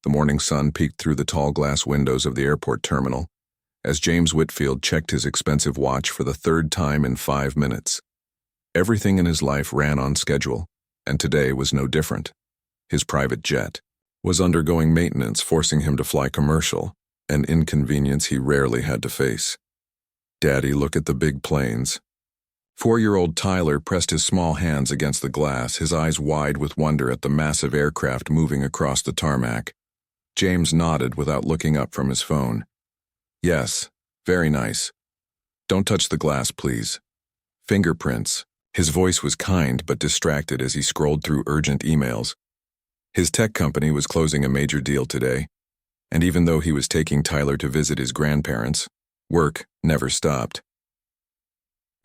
The morning sun peeked through the tall glass windows of the airport terminal as James Whitfield checked his expensive watch for the third time in 5 minutes. Everything in his life ran on schedule, and today was no different. His private jet was undergoing maintenance, forcing him to fly commercial, an inconvenience he rarely had to face. "Daddy, look at the big planes." 4-year-old Tyler pressed his small hands against the glass, his eyes wide with wonder at the massive aircraft moving across the tarmac. James nodded without looking up from his phone. "Yes, very nice. Don't touch the glass, please. Fingerprints." His voice was kind but distracted as he scrolled through urgent emails. His tech company was closing a major deal today, and even though he was taking Tyler to visit his grandparents, work never stopped.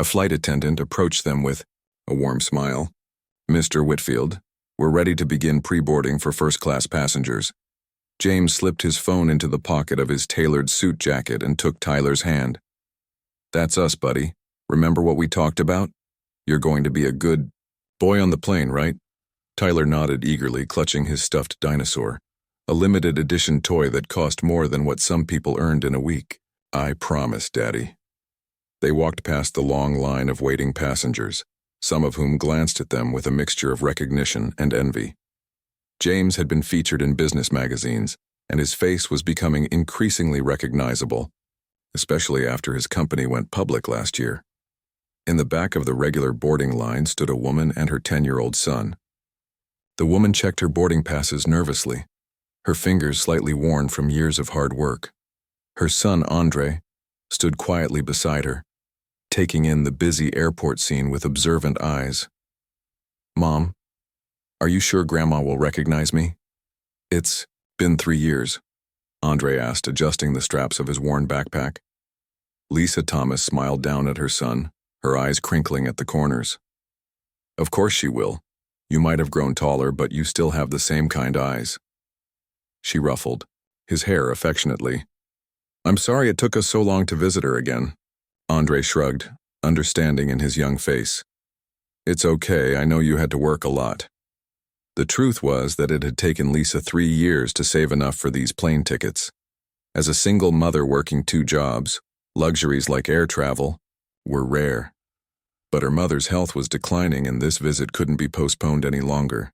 A flight attendant approached them with a warm smile. "Mr. Whitfield, we're ready to begin pre-boarding for first-class passengers." James slipped his phone into the pocket of his tailored suit jacket and took Tyler's hand. "That's us, buddy. Remember what we talked about? You're going to be a good boy on the plane, right?" Tyler nodded eagerly, clutching his stuffed dinosaur, a limited edition toy that cost more than what some people earned in a week. "I promise, Daddy." They walked past the long line of waiting passengers, some of whom glanced at them with a mixture of recognition and envy. James had been featured in business magazines, and his face was becoming increasingly recognizable, especially after his company went public last year. In the back of the regular boarding line stood a woman and her 10-year-old son. The woman checked her boarding passes nervously, her fingers slightly worn from years of hard work. Her son, Andre, stood quietly beside her, taking in the busy airport scene with observant eyes. "Mom, are you sure Grandma will recognize me?" "It's been 3 years," Andre asked, adjusting the straps of his worn backpack. Lisa Thomas smiled down at her son, her eyes crinkling at the corners. "Of course she will. You might have grown taller, but you still have the same kind eyes." She ruffled his hair affectionately. "I'm sorry it took us so long to visit her again." Andre shrugged, understanding in his young face. "It's okay, I know you had to work a lot." The truth was that it had taken Lisa 3 years to save enough for these plane tickets. As a single mother working 2 jobs, luxuries like air travel were rare. But her mother's health was declining and this visit couldn't be postponed any longer.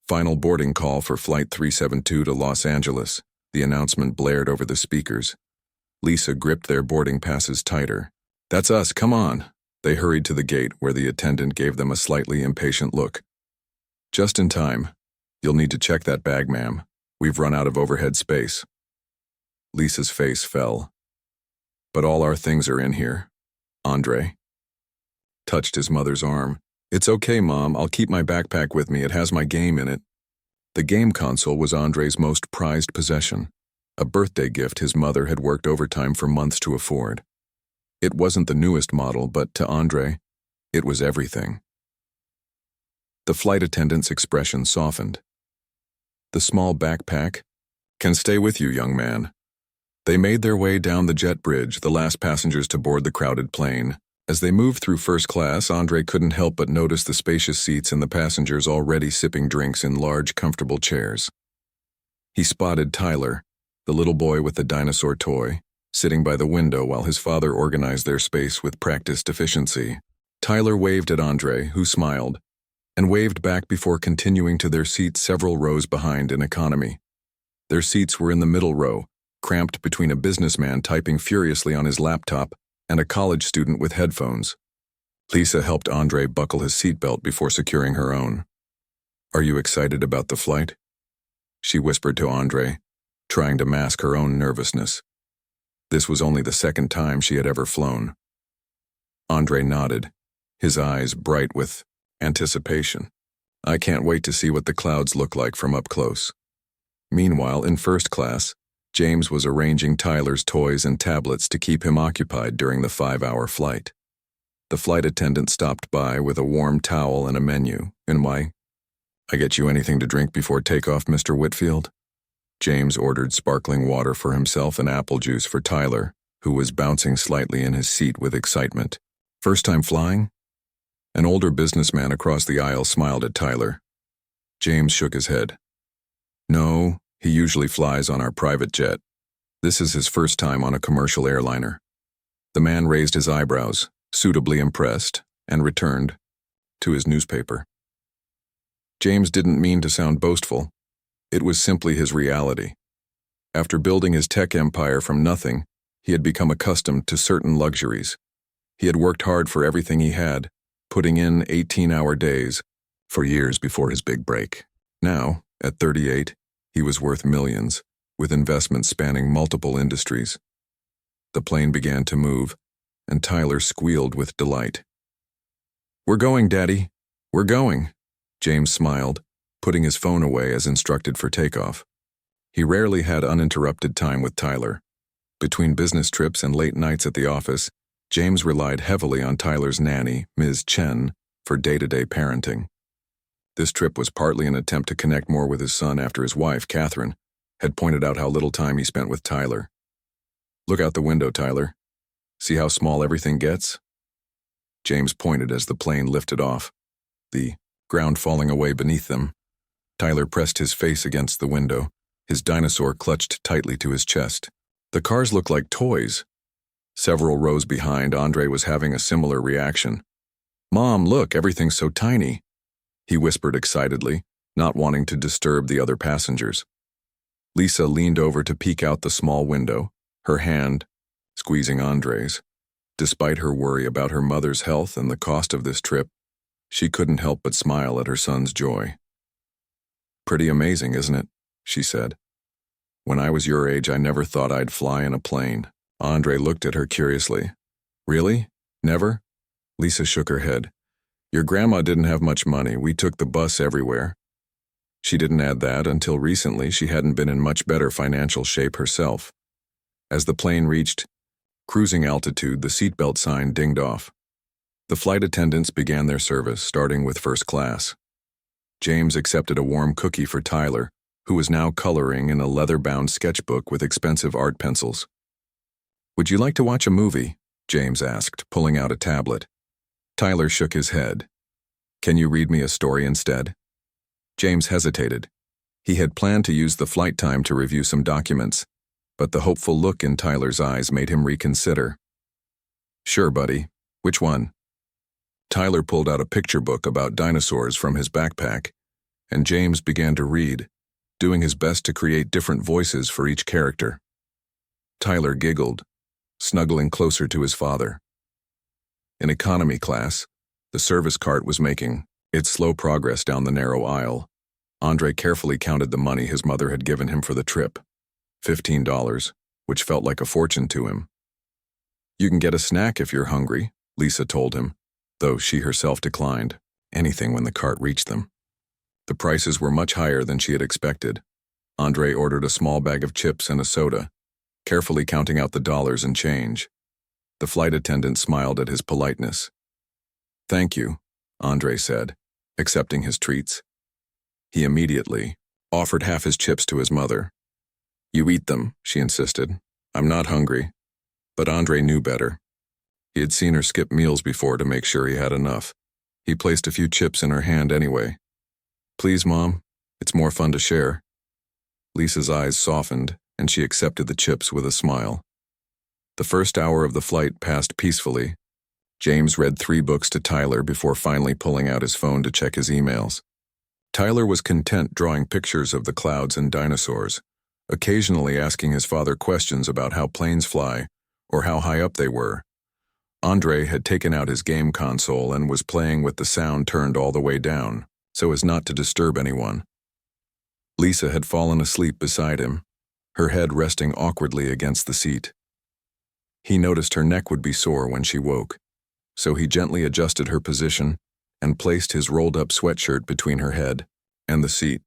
Final boarding call for Flight 372 to Los Angeles, the announcement blared over the speakers. Lisa gripped their boarding passes tighter. "That's us, come on." They hurried to the gate where the attendant gave them a slightly impatient look. "Just in time. You'll need to check that bag, ma'am. We've run out of overhead space." Lisa's face fell. "But all our things are in here." Andre touched his mother's arm. "It's okay, Mom, I'll keep my backpack with me, it has my game in it." The game console was Andre's most prized possession, a birthday gift his mother had worked overtime for months to afford. It wasn't the newest model, but to Andre, it was everything. The flight attendant's expression softened. "The small backpack can stay with you, young man." They made their way down the jet bridge, the last passengers to board the crowded plane. As they moved through first class, Andre couldn't help but notice the spacious seats and the passengers already sipping drinks in large, comfortable chairs. He spotted Tyler, the little boy with the dinosaur toy, sitting by the window while his father organized their space with practiced efficiency. Tyler waved at Andre, who smiled, and waved back before continuing to their seats several rows behind in economy. Their seats were in the middle row, cramped between a businessman typing furiously on his laptop and a college student with headphones. Lisa helped Andre buckle his seatbelt before securing her own. "Are you excited about the flight?" she whispered to Andre, trying to mask her own nervousness. This was only the second time she had ever flown. Andre nodded, his eyes bright with anticipation. "I can't wait to see what the clouds look like from up close." Meanwhile, in first class, James was arranging Tyler's toys and tablets to keep him occupied during the 5-hour flight. The flight attendant stopped by with a warm towel and a menu. "And why? I get you anything to drink before takeoff, Mr. Whitfield?" James ordered sparkling water for himself and apple juice for Tyler, who was bouncing slightly in his seat with excitement. "First time flying?" An older businessman across the aisle smiled at Tyler. James shook his head. "No, He usually flies on our private jet. This is his first time on a commercial airliner. The man raised his eyebrows, suitably impressed, and returned to his newspaper. James didn't mean to sound boastful. It was simply his reality. After building his tech empire from nothing, he had become accustomed to certain luxuries. He had worked hard for everything he had, putting in 18-hour days for years before his big break. Now, at 38, he was worth millions, with investments spanning multiple industries. The plane began to move, and Tyler squealed with delight. "We're going, Daddy. We're going," James smiled, putting his phone away as instructed for takeoff. He rarely had uninterrupted time with Tyler. Between business trips and late nights at the office, James relied heavily on Tyler's nanny, Ms. Chen, for day-to-day parenting. This trip was partly an attempt to connect more with his son after his wife, Catherine, had pointed out how little time he spent with Tyler. "Look out the window, Tyler. See how small everything gets?" James pointed as the plane lifted off, the ground falling away beneath them. Tyler pressed his face against the window, his dinosaur clutched tightly to his chest. "The cars look like toys." Several rows behind, Andre was having a similar reaction. "Mom, look, everything's so tiny," he whispered excitedly, not wanting to disturb the other passengers. Lisa leaned over to peek out the small window, her hand squeezing Andre's. Despite her worry about her mother's health and the cost of this trip, she couldn't help but smile at her son's joy. "Pretty amazing, isn't it?" she said. "When I was your age, I never thought I'd fly in a plane." Andre looked at her curiously. "Really? Never?" Lisa shook her head. "Your grandma didn't have much money. We took the bus everywhere." She didn't add that until recently she hadn't been in much better financial shape herself. As the plane reached cruising altitude, the seatbelt sign dinged off. The flight attendants began their service, starting with first class. James accepted a warm cookie for Tyler, who was now coloring in a leather-bound sketchbook with expensive art pencils. "Would you like to watch a movie?" James asked, pulling out a tablet. Tyler shook his head. "Can you read me a story instead?" James hesitated. He had planned to use the flight time to review some documents, but the hopeful look in Tyler's eyes made him reconsider. "Sure, buddy. Which one?" Tyler pulled out a picture book about dinosaurs from his backpack, and James began to read, doing his best to create different voices for each character. Tyler giggled, snuggling closer to his father. In economy class, the service cart was making its slow progress down the narrow aisle. Andre carefully counted the money his mother had given him for the trip. $15, which felt like a fortune to him. "You can get a snack if you're hungry," Lisa told him, though she herself declined anything when the cart reached them. The prices were much higher than she had expected. Andre ordered a small bag of chips and a soda, carefully counting out the dollars and change. The flight attendant smiled at his politeness. "Thank you," Andre said, accepting his treats. He immediately offered half his chips to his mother. "You eat them," she insisted. "I'm not hungry." But Andre knew better. He had seen her skip meals before to make sure he had enough. He placed a few chips in her hand anyway. "Please, Mom, it's more fun to share." Lisa's eyes softened, and she accepted the chips with a smile. The first hour of the flight passed peacefully. James read 3 books to Tyler before finally pulling out his phone to check his emails. Tyler was content drawing pictures of the clouds and dinosaurs, occasionally asking his father questions about how planes fly or how high up they were. Andre had taken out his game console and was playing with the sound turned all the way down, so as not to disturb anyone. Lisa had fallen asleep beside him, her head resting awkwardly against the seat. He noticed her neck would be sore when she woke, so he gently adjusted her position and placed his rolled-up sweatshirt between her head and the seat.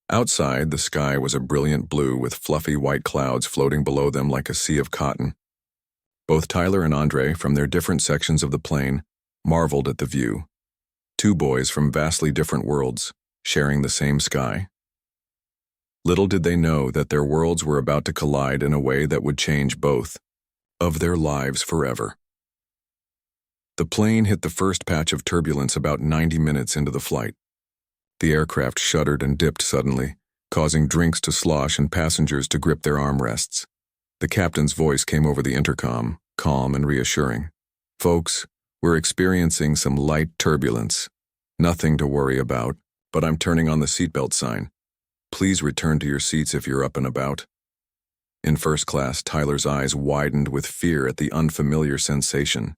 Outside, the sky was a brilliant blue with fluffy white clouds floating below them like a sea of cotton. Both Tyler and Andre, from their different sections of the plane, marveled at the view. 2 boys from vastly different worlds, sharing the same sky. Little did they know that their worlds were about to collide in a way that would change both of their lives forever. The plane hit the first patch of turbulence about 90 minutes into the flight. The aircraft shuddered and dipped suddenly, causing drinks to slosh and passengers to grip their armrests. The captain's voice came over the intercom, calm and reassuring. "Folks, we're experiencing some light turbulence. Nothing to worry about, but I'm turning on the seatbelt sign. Please return to your seats if you're up and about." In first class, Tyler's eyes widened with fear at the unfamiliar sensation.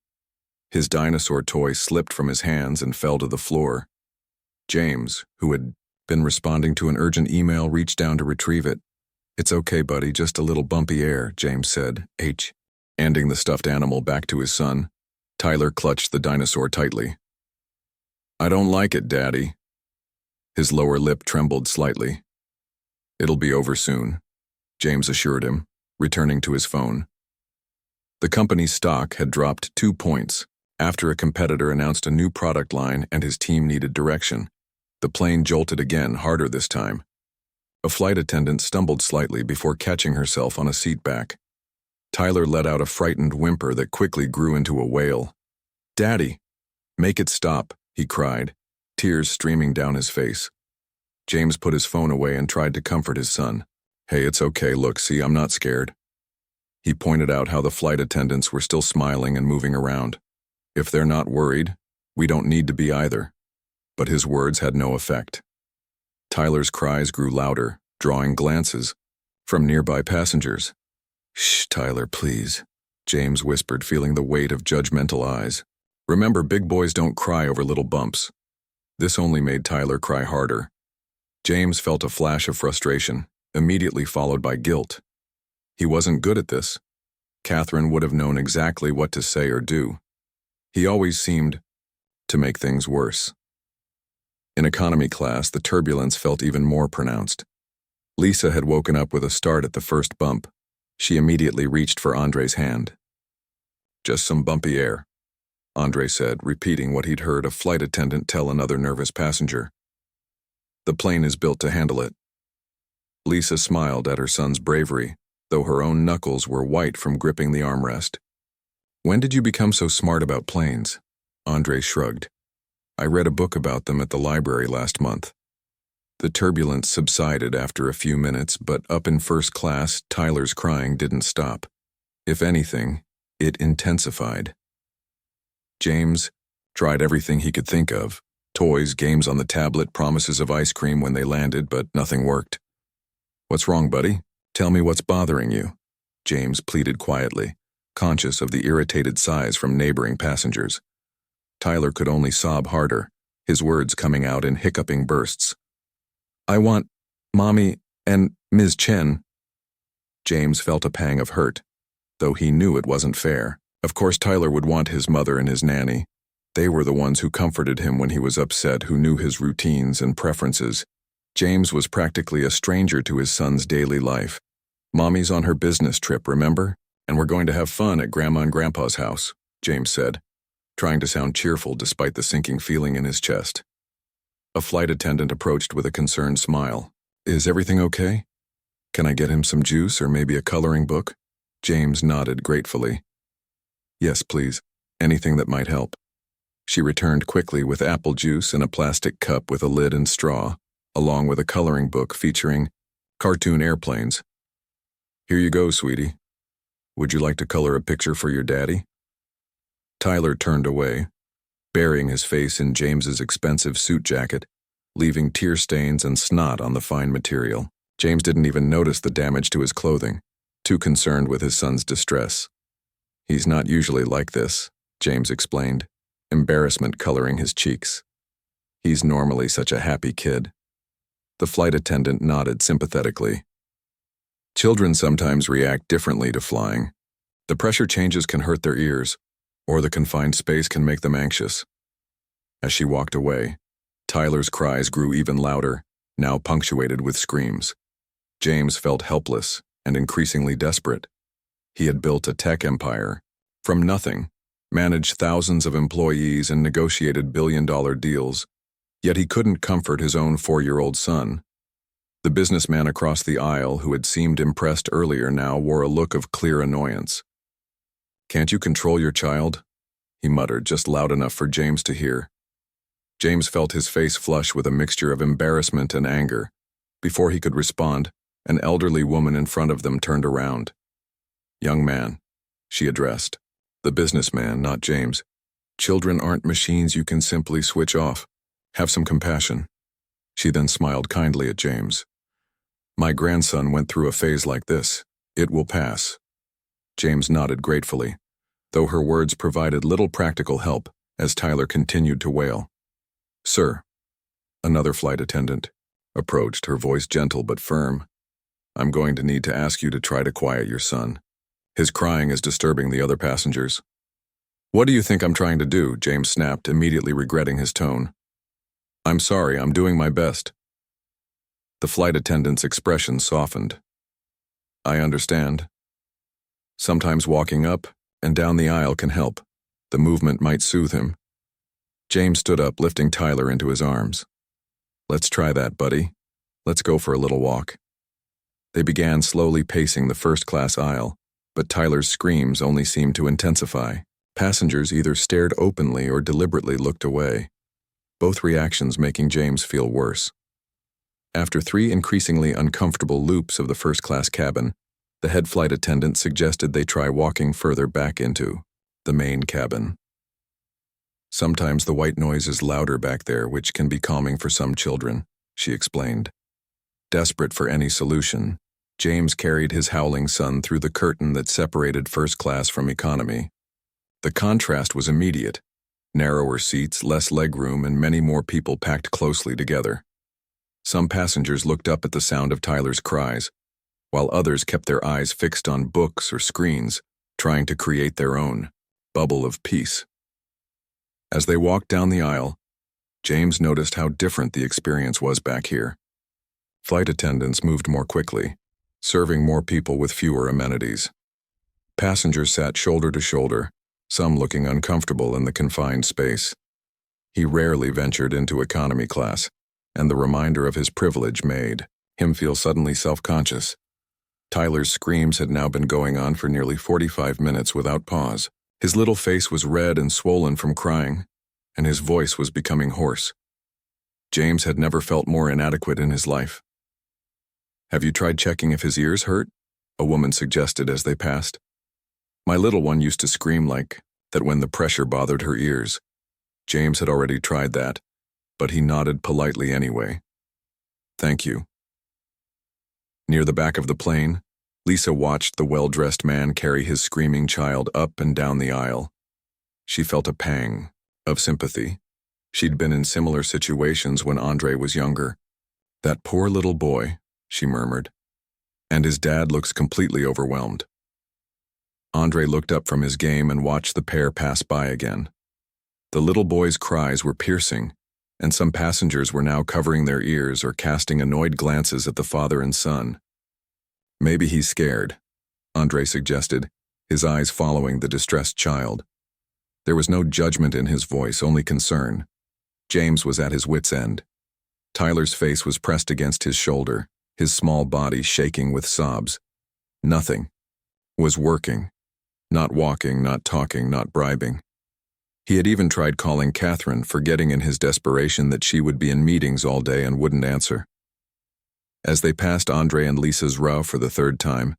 His dinosaur toy slipped from his hands and fell to the floor. James, who had been responding to an urgent email, reached down to retrieve it. "It's okay, buddy, just a little bumpy air," James said, handing the stuffed animal back to his son. Tyler clutched the dinosaur tightly. "I don't like it, Daddy." His lower lip trembled slightly. "It'll be over soon," James assured him, returning to his phone. The company's stock had dropped 2 points after a competitor announced a new product line and his team needed direction. The plane jolted again, harder this time. A flight attendant stumbled slightly before catching herself on a seat back. Tyler let out a frightened whimper that quickly grew into a wail. "Daddy, make it stop," he cried, tears streaming down his face. James put his phone away and tried to comfort his son. "Hey, it's okay, look, see, I'm not scared." He pointed out how the flight attendants were still smiling and moving around. "If they're not worried, we don't need to be either." But his words had no effect. Tyler's cries grew louder, drawing glances from nearby passengers. "Shh, Tyler, please," James whispered, feeling the weight of judgmental eyes. "Remember, big boys don't cry over little bumps." This only made Tyler cry harder. James felt a flash of frustration, immediately followed by guilt. He wasn't good at this. Catherine would have known exactly what to say or do. He always seemed to make things worse. In economy class, the turbulence felt even more pronounced. Lisa had woken up with a start at the first bump. She immediately reached for Andre's hand. "Just some bumpy air," Andre said, repeating what he'd heard a flight attendant tell another nervous passenger. "The plane is built to handle it." Lisa smiled at her son's bravery, though her own knuckles were white from gripping the armrest. "When did you become so smart about planes?" Andre shrugged. "I read a book about them at the library last month." The turbulence subsided after a few minutes, but up in first class, Tyler's crying didn't stop. If anything, it intensified. James tried everything he could think of. Toys, games on the tablet, promises of ice cream when they landed, but nothing worked. "What's wrong, buddy? Tell me what's bothering you," James pleaded quietly, conscious of the irritated sighs from neighboring passengers. Tyler could only sob harder, his words coming out in hiccuping bursts. "I want Mommy and Ms. Chen." James felt a pang of hurt, though he knew it wasn't fair. Of course Tyler would want his mother and his nanny. They were the ones who comforted him when he was upset, who knew his routines and preferences. James was practically a stranger to his son's daily life. "Mommy's on her business trip, remember? And we're going to have fun at Grandma and Grandpa's house," James said, trying to sound cheerful despite the sinking feeling in his chest. A flight attendant approached with a concerned smile. "Is everything okay? Can I get him some juice or maybe a coloring book?" James nodded gratefully. "Yes, please. Anything that might help." She returned quickly with apple juice in a plastic cup with a lid and straw, along with a coloring book featuring cartoon airplanes. "Here you go, sweetie. Would you like to color a picture for your daddy?" Tyler turned away, burying his face in James's expensive suit jacket, leaving tear stains and snot on the fine material. James didn't even notice the damage to his clothing, too concerned with his son's distress. "He's not usually like this," James explained, embarrassment coloring his cheeks. "He's normally such a happy kid." The flight attendant nodded sympathetically. "Children sometimes react differently to flying. The pressure changes can hurt their ears, or the confined space can make them anxious." As she walked away, Tyler's cries grew even louder, now punctuated with screams. James felt helpless and increasingly desperate. He had built a tech empire from nothing, managed thousands of employees and negotiated billion-dollar deals, yet he couldn't comfort his own 4-year-old son. The businessman across the aisle, who had seemed impressed earlier, now wore a look of clear annoyance. "Can't you control your child?" he muttered, just loud enough for James to hear. James felt his face flush with a mixture of embarrassment and anger, Before he could respond, an elderly woman in front of them turned around. "Young man," she addressed. The businessman, not James. "Children aren't machines you can simply switch off. Have some compassion." She then smiled kindly at James. "My grandson went through a phase like this. It will pass." James nodded gratefully, though her words provided little practical help as Tyler continued to wail. "Sir," another flight attendant approached, her voice gentle but firm. "I'm going to need to ask you to try to quiet your son. His crying is disturbing the other passengers." "What do you think I'm trying to do?" James snapped, immediately regretting his tone. "I'm sorry, I'm doing my best." The flight attendant's expression softened. "I understand. Sometimes walking up and down the aisle can help. The movement might soothe him." James stood up, lifting Tyler into his arms. "Let's try that, buddy. Let's go for a little walk." They began slowly pacing the first-class aisle, but Tyler's screams only seemed to intensify. Passengers either stared openly or deliberately looked away, both reactions making James feel worse. After 3 increasingly uncomfortable loops of the first-class cabin, the head flight attendant suggested they try walking further back into the main cabin. "Sometimes the white noise is louder back there, which can be calming for some children," she explained. Desperate for any solution, James carried his howling son through the curtain that separated first class from economy. The contrast was immediate. Narrower seats, less legroom, and many more people packed closely together. Some passengers looked up at the sound of Tyler's cries, while others kept their eyes fixed on books or screens, trying to create their own bubble of peace. As they walked down the aisle, James noticed how different the experience was back here. Flight attendants moved more quickly, serving more people with fewer amenities. Passengers sat shoulder to shoulder, some looking uncomfortable in the confined space. He rarely ventured into economy class, and the reminder of his privilege made him feel suddenly self-conscious. Tyler's screams had now been going on for nearly 45 minutes without pause. His little face was red and swollen from crying, and his voice was becoming hoarse. James had never felt more inadequate in his life. "Have you tried checking if his ears hurt?" a woman suggested as they passed. "My little one used to scream like that when the pressure bothered her ears." James had already tried that, but he nodded politely anyway. "Thank you." Near the back of the plane, Lisa watched the well-dressed man carry his screaming child up and down the aisle. She felt a pang of sympathy. She'd been in similar situations when Andre was younger. "That poor little boy," she murmured. "And his dad looks completely overwhelmed." Andre looked up from his game and watched the pair pass by again. The little boy's cries were piercing, and some passengers were now covering their ears or casting annoyed glances at the father and son. "Maybe he's scared," Andre suggested, his eyes following the distressed child. There was no judgment in his voice, only concern. James was at his wit's end. Tyler's face was pressed against his shoulder, his small body shaking with sobs. Nothing was working. Not walking, not talking, not bribing. He had even tried calling Catherine, forgetting in his desperation that she would be in meetings all day and wouldn't answer. As they passed Andre and Lisa's row for the 3rd time,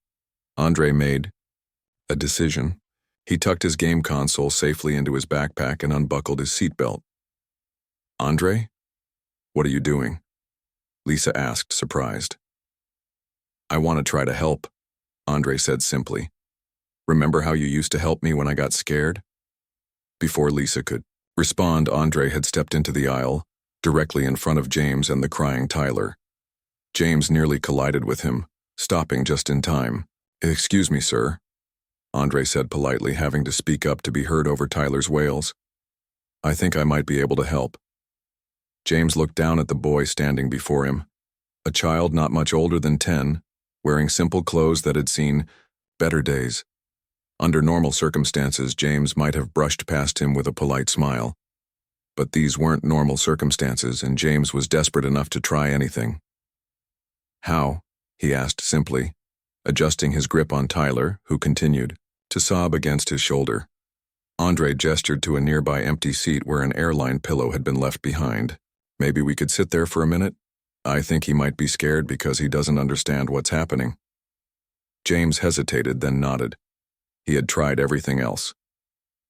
Andre made a decision. He tucked his game console safely into his backpack and unbuckled his seatbelt. "Andre, what are you doing?" Lisa asked, surprised. "I want to try to help," Andre said simply. "Remember how you used to help me when I got scared?" Before Lisa could respond, Andre had stepped into the aisle, directly in front of James and the crying Tyler. James nearly collided with him, stopping just in time. "Excuse me, sir," Andre said politely, having to speak up to be heard over Tyler's wails. "I think I might be able to help." James looked down at the boy standing before him, a child not much older than 10, wearing simple clothes that had seen better days. Under normal circumstances, James might have brushed past him with a polite smile. But these weren't normal circumstances, and James was desperate enough to try anything. "How?" he asked simply, adjusting his grip on Tyler, who continued to sob against his shoulder. Andre gestured to a nearby empty seat where an airline pillow had been left behind. "Maybe we could sit there for a minute?" I think he might be scared because he doesn't understand what's happening. James hesitated, then nodded. He had tried everything else.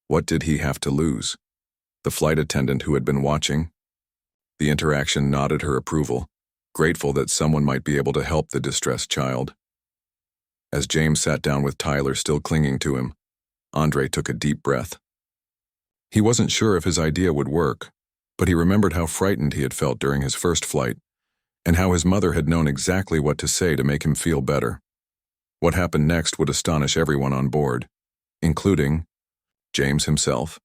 What did he have to lose? The flight attendant who had been watching? The interaction nodded her approval, grateful that someone might be able to help the distressed child. As James sat down with Tyler still clinging to him, Andre took a deep breath. He wasn't sure if his idea would work, but he remembered how frightened he had felt during his first flight, and how his mother had known exactly what to say to make him feel better. What happened next would astonish everyone on board, including James himself,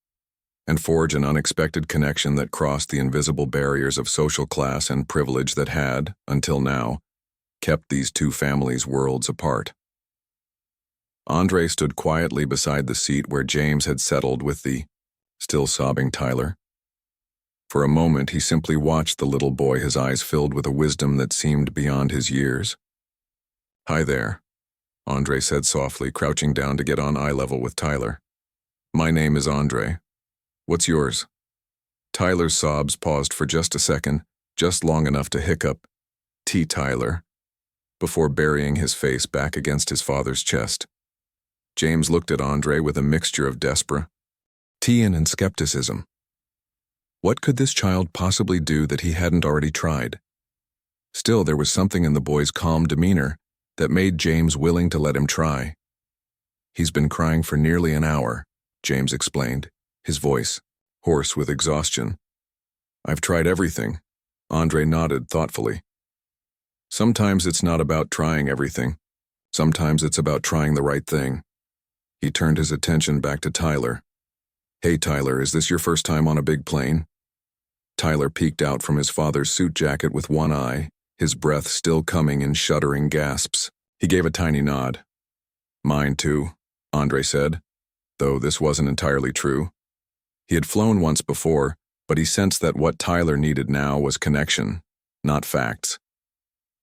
and forge an unexpected connection that crossed the invisible barriers of social class and privilege that had, until now, kept these two families' worlds apart. Andre stood quietly beside the seat where James had settled with the still sobbing Tyler. For a moment, he simply watched the little boy, his eyes filled with a wisdom that seemed beyond his years. "Hi there," Andre said softly, crouching down to get on eye level with Tyler. "My name is Andre. What's yours?" Tyler's sobs paused for just a second, just long enough to hiccup, "T. Tyler," before burying his face back against his father's chest. James looked at Andre with a mixture of desperation and skepticism. What could this child possibly do that he hadn't already tried? Still, there was something in the boy's calm demeanor that made James willing to let him try. "He's been crying for nearly an hour," James explained, his voice hoarse with exhaustion. "I've tried everything." Andre nodded thoughtfully. "Sometimes it's not about trying everything. Sometimes it's about trying the right thing." He turned his attention back to Tyler. "Hey Tyler, is this your first time on a big plane?" Tyler peeked out from his father's suit jacket with one eye, his breath still coming in shuddering gasps. He gave a tiny nod. "Mine too," Andre said, though this wasn't entirely true. He had flown once before, but he sensed that what Tyler needed now was connection, not facts.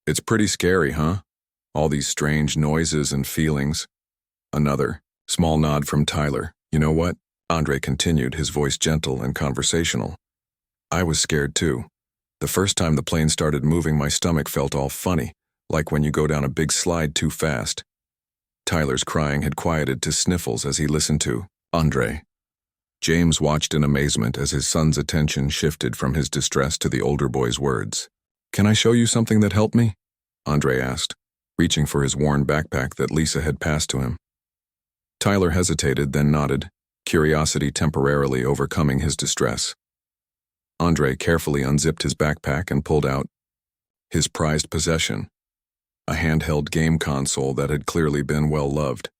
"It's pretty scary, huh? All these strange noises and feelings." Another small nod from Tyler. "You know what?" Andre continued, his voice gentle and conversational. "I was scared too. The first time the plane started moving, my stomach felt all funny, like when you go down a big slide too fast." Tyler's crying had quieted to sniffles as he listened to Andre. James watched in amazement as his son's attention shifted from his distress to the older boy's words. "Can I show you something that helped me?" Andre asked, reaching for his worn backpack that Lisa had passed to him. Tyler hesitated, then nodded, curiosity temporarily overcoming his distress. Andre carefully unzipped his backpack and pulled out his prized possession, a handheld game console that had clearly been well loved.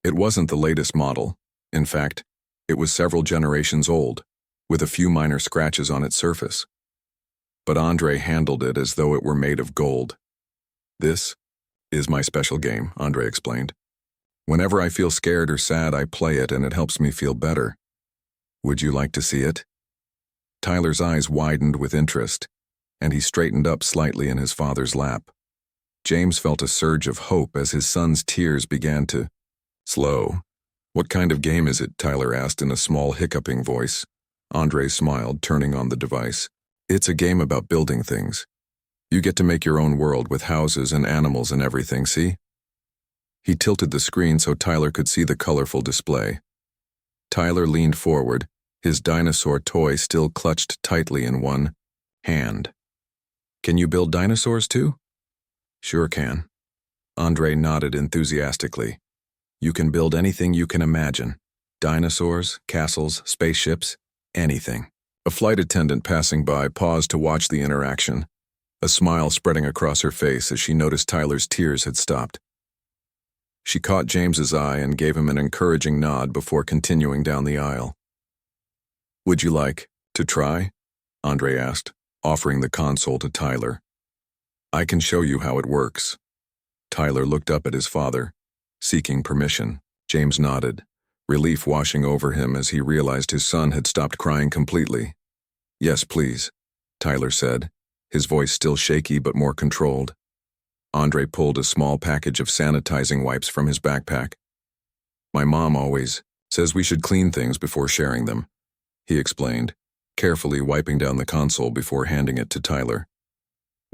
It wasn't the latest model. In fact, it was several generations old, with a few minor scratches on its surface. But Andre handled it as though it were made of gold. "This is my special game," Andre explained. "Whenever I feel scared or sad, I play it and it helps me feel better. Would you like to see it?" Tyler's eyes widened with interest, and he straightened up slightly in his father's lap. James felt a surge of hope as his son's tears began to slow. "What kind of game is it?" Tyler asked in a small hiccuping voice. Andre smiled, turning on the device. "It's a game about building things. You get to make your own world with houses and animals and everything, see?" He tilted the screen so Tyler could see the colorful display. Tyler leaned forward, his dinosaur toy still clutched tightly in one hand. "Can you build dinosaurs too?" "Sure can." Andre nodded enthusiastically. "You can build anything you can imagine. Dinosaurs, castles, spaceships, anything." A flight attendant passing by paused to watch the interaction, a smile spreading across her face as she noticed Tyler's tears had stopped. She caught James's eye and gave him an encouraging nod before continuing down the aisle. "Would you like to try?" Andre asked, offering the console to Tyler. "I can show you how it works." Tyler looked up at his father, seeking permission. James nodded, relief washing over him as he realized his son had stopped crying completely. "Yes, please," Tyler said, his voice still shaky but more controlled. Andre pulled a small package of sanitizing wipes from his backpack. "My mom always says we should clean things before sharing them," he explained, carefully wiping down the console before handing it to Tyler.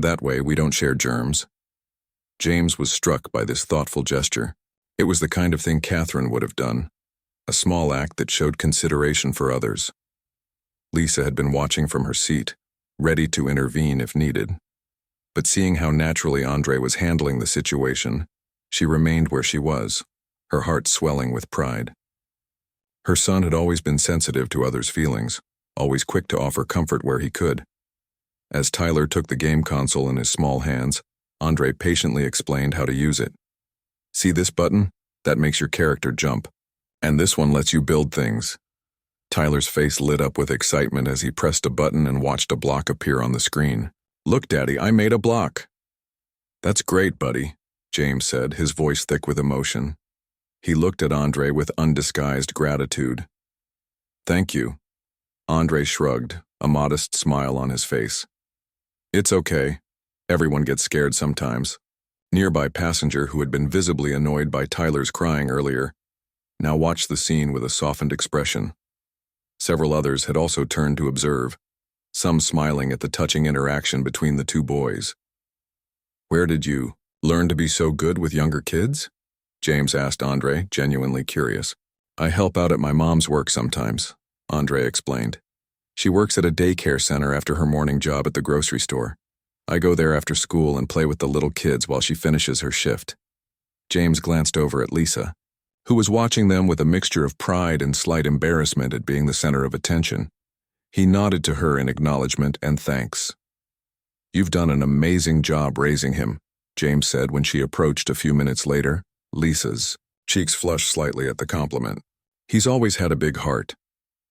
That way we don't share germs. James was struck by this thoughtful gesture. It was the kind of thing Catherine would have done, a small act that showed consideration for others. Lisa had been watching from her seat, ready to intervene if needed. But seeing how naturally Andre was handling the situation, she remained where she was, her heart swelling with pride. Her son had always been sensitive to others' feelings, always quick to offer comfort where he could. As Tyler took the game console in his small hands, Andre patiently explained how to use it. See this button? That makes your character jump. And this one lets you build things. Tyler's face lit up with excitement as he pressed a button and watched a block appear on the screen. Look, Daddy, I made a block. That's great, buddy, James said, his voice thick with emotion. He looked at Andre with undisguised gratitude. Thank you. Andre shrugged, a modest smile on his face. It's okay. Everyone gets scared sometimes. Nearby passenger who had been visibly annoyed by Tyler's crying earlier now watched the scene with a softened expression. Several others had also turned to observe, some smiling at the touching interaction between the two boys. Where did you learn to be so good with younger kids? James asked Andre, genuinely curious. I help out at my mom's work sometimes, Andre explained. She works at a daycare center after her morning job at the grocery store. I go there after school and play with the little kids while she finishes her shift. James glanced over at Lisa, who was watching them with a mixture of pride and slight embarrassment at being the center of attention. He nodded to her in acknowledgement and thanks. You've done an amazing job raising him, James said when she approached a few minutes later. Lisa's cheeks flushed slightly at the compliment. He's always had a big heart.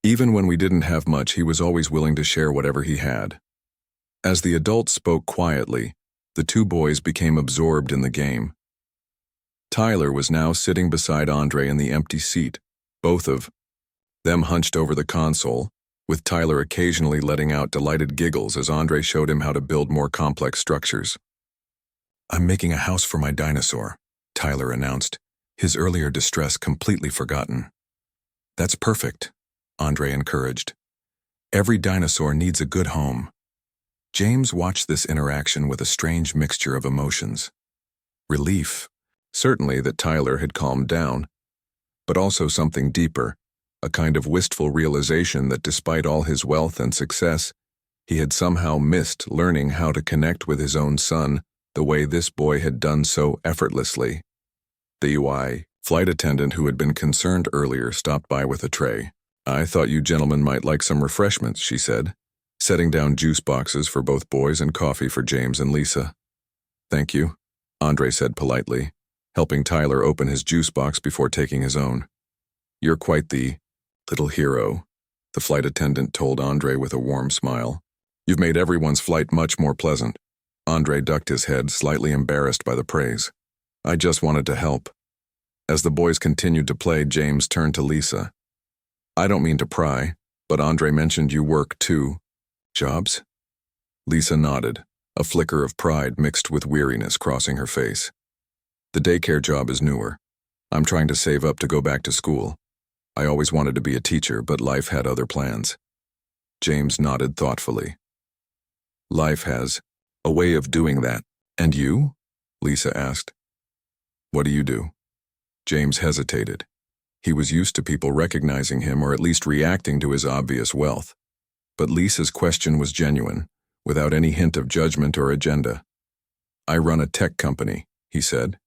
Even when we didn't have much, he was always willing to share whatever he had. As the adults spoke quietly, the two boys became absorbed in the game. Tyler was now sitting beside Andre in the empty seat, both of them hunched over the console, with Tyler occasionally letting out delighted giggles as Andre showed him how to build more complex structures. I'm making a house for my dinosaur, Tyler announced, his earlier distress completely forgotten. That's perfect, Andre encouraged. Every dinosaur needs a good home. James watched this interaction with a strange mixture of emotions. Relief, certainly that Tyler had calmed down, but also something deeper, a kind of wistful realization that despite all his wealth and success, he had somehow missed learning how to connect with his own son the way this boy had done so effortlessly. The UI flight attendant who had been concerned earlier stopped by with a tray. I thought you gentlemen might like some refreshments, she said, setting down juice boxes for both boys and coffee for James and Lisa. Thank you, Andre said politely, helping Tyler open his juice box before taking his own. You're quite the little hero, the flight attendant told Andre with a warm smile. You've made everyone's flight much more pleasant. Andre ducked his head, slightly embarrassed by the praise. I just wanted to help. As the boys continued to play, James turned to Lisa. I don't mean to pry, but Andre mentioned you work too. Jobs? Lisa nodded, a flicker of pride mixed with weariness crossing her face. The daycare job is newer. I'm trying to save up to go back to school. I always wanted to be a teacher, but life had other plans. James nodded thoughtfully. Life has a way of doing that. And you? Lisa asked. What do you do? James hesitated. He was used to people recognizing him or at least reacting to his obvious wealth. But Lisa's question was genuine, without any hint of judgment or agenda. I run a tech company, he said,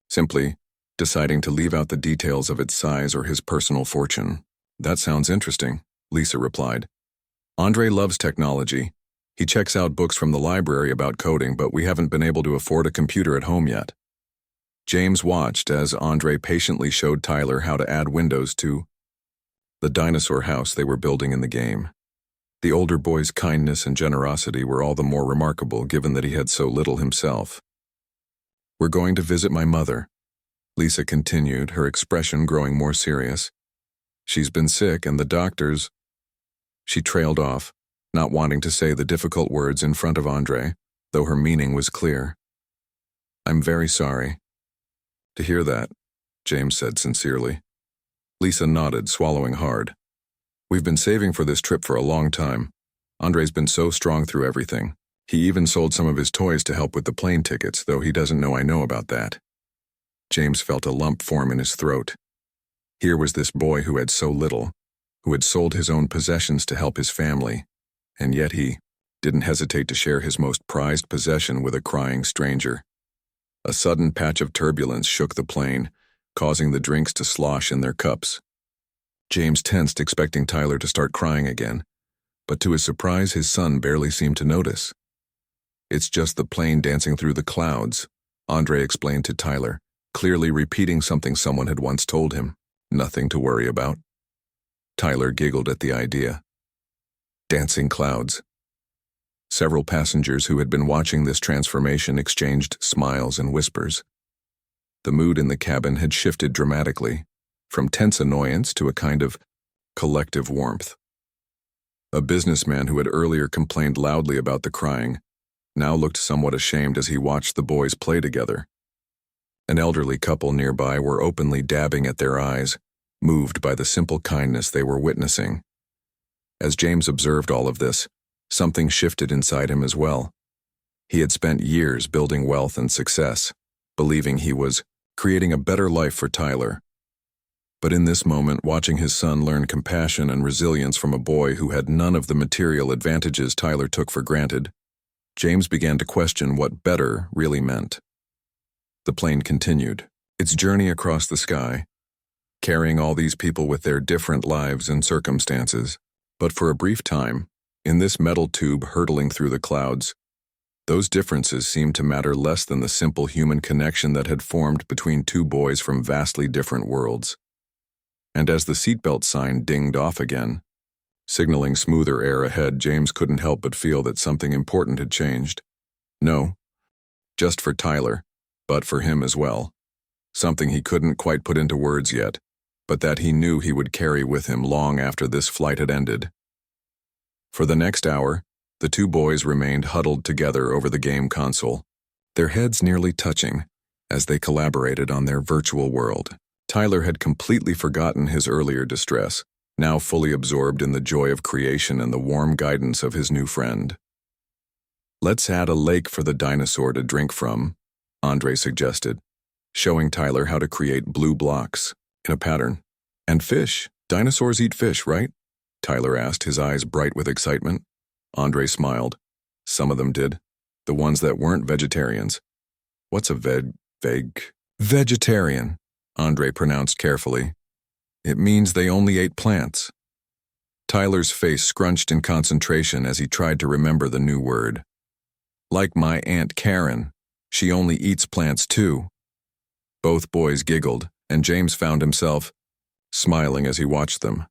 simply deciding to leave out the details of its size or his personal fortune. That sounds interesting, Lisa replied. Andre loves technology. He checks out books from the library about coding, but we haven't been able to afford a computer at home yet. James watched as Andre patiently showed Tyler how to add windows to the dinosaur house they were building in the game. The older boy's kindness and generosity were all the more remarkable given that he had so little himself. We're going to visit my mother, Lisa continued, her expression growing more serious. She's been sick and the doctors... She trailed off, not wanting to say the difficult words in front of Andre, though her meaning was clear. I'm very sorry. To hear that, James said sincerely. Lisa nodded, swallowing hard. We've been saving for this trip for a long time. Andre's been so strong through everything. He even sold some of his toys to help with the plane tickets, though he doesn't know I know about that. James felt a lump form in his throat. Here was this boy who had so little, who had sold his own possessions to help his family, and yet he didn't hesitate to share his most prized possession with a crying stranger. A sudden patch of turbulence shook the plane, causing the drinks to slosh in their cups. James tensed, expecting Tyler to start crying again, but to his surprise, his son barely seemed to notice. "It's just the plane dancing through the clouds," Andre explained to Tyler, clearly repeating something someone had once told him. "Nothing to worry about." Tyler giggled at the idea. Dancing clouds. Several passengers who had been watching this transformation exchanged smiles and whispers. The mood in the cabin had shifted dramatically, from tense annoyance to a kind of collective warmth. A businessman who had earlier complained loudly about the crying now looked somewhat ashamed as he watched the boys play together. An elderly couple nearby were openly dabbing at their eyes, moved by the simple kindness they were witnessing. As James observed all of this, something shifted inside him as well. He had spent years building wealth and success, believing he was creating a better life for Tyler. But in this moment, watching his son learn compassion and resilience from a boy who had none of the material advantages Tyler took for granted, James began to question what better really meant. The plane continued, its journey across the sky, carrying all these people with their different lives and circumstances. But for a brief time, in this metal tube hurtling through the clouds, those differences seemed to matter less than the simple human connection that had formed between two boys from vastly different worlds. And as the seatbelt sign dinged off again, signaling smoother air ahead, James couldn't help but feel that something important had changed. No, just for Tyler, but for him as well. Something he couldn't quite put into words yet, but that he knew he would carry with him long after this flight had ended. For the next hour, the two boys remained huddled together over the game console, their heads nearly touching as they collaborated on their virtual world. Tyler had completely forgotten his earlier distress, now fully absorbed in the joy of creation and the warm guidance of his new friend. "Let's add a lake for the dinosaur to drink from," Andre suggested, showing Tyler how to create blue blocks in a pattern. "And fish. Dinosaurs eat fish, right?" Tyler asked, his eyes bright with excitement. Andre smiled. "Some of them did. The ones that weren't vegetarians." "What's a vegetarian?" Andre pronounced carefully. "It means they only ate plants." Tyler's face scrunched in concentration as he tried to remember the new word. "Like my Aunt Karen. She only eats plants too." Both boys giggled, and James found himself smiling as he watched them.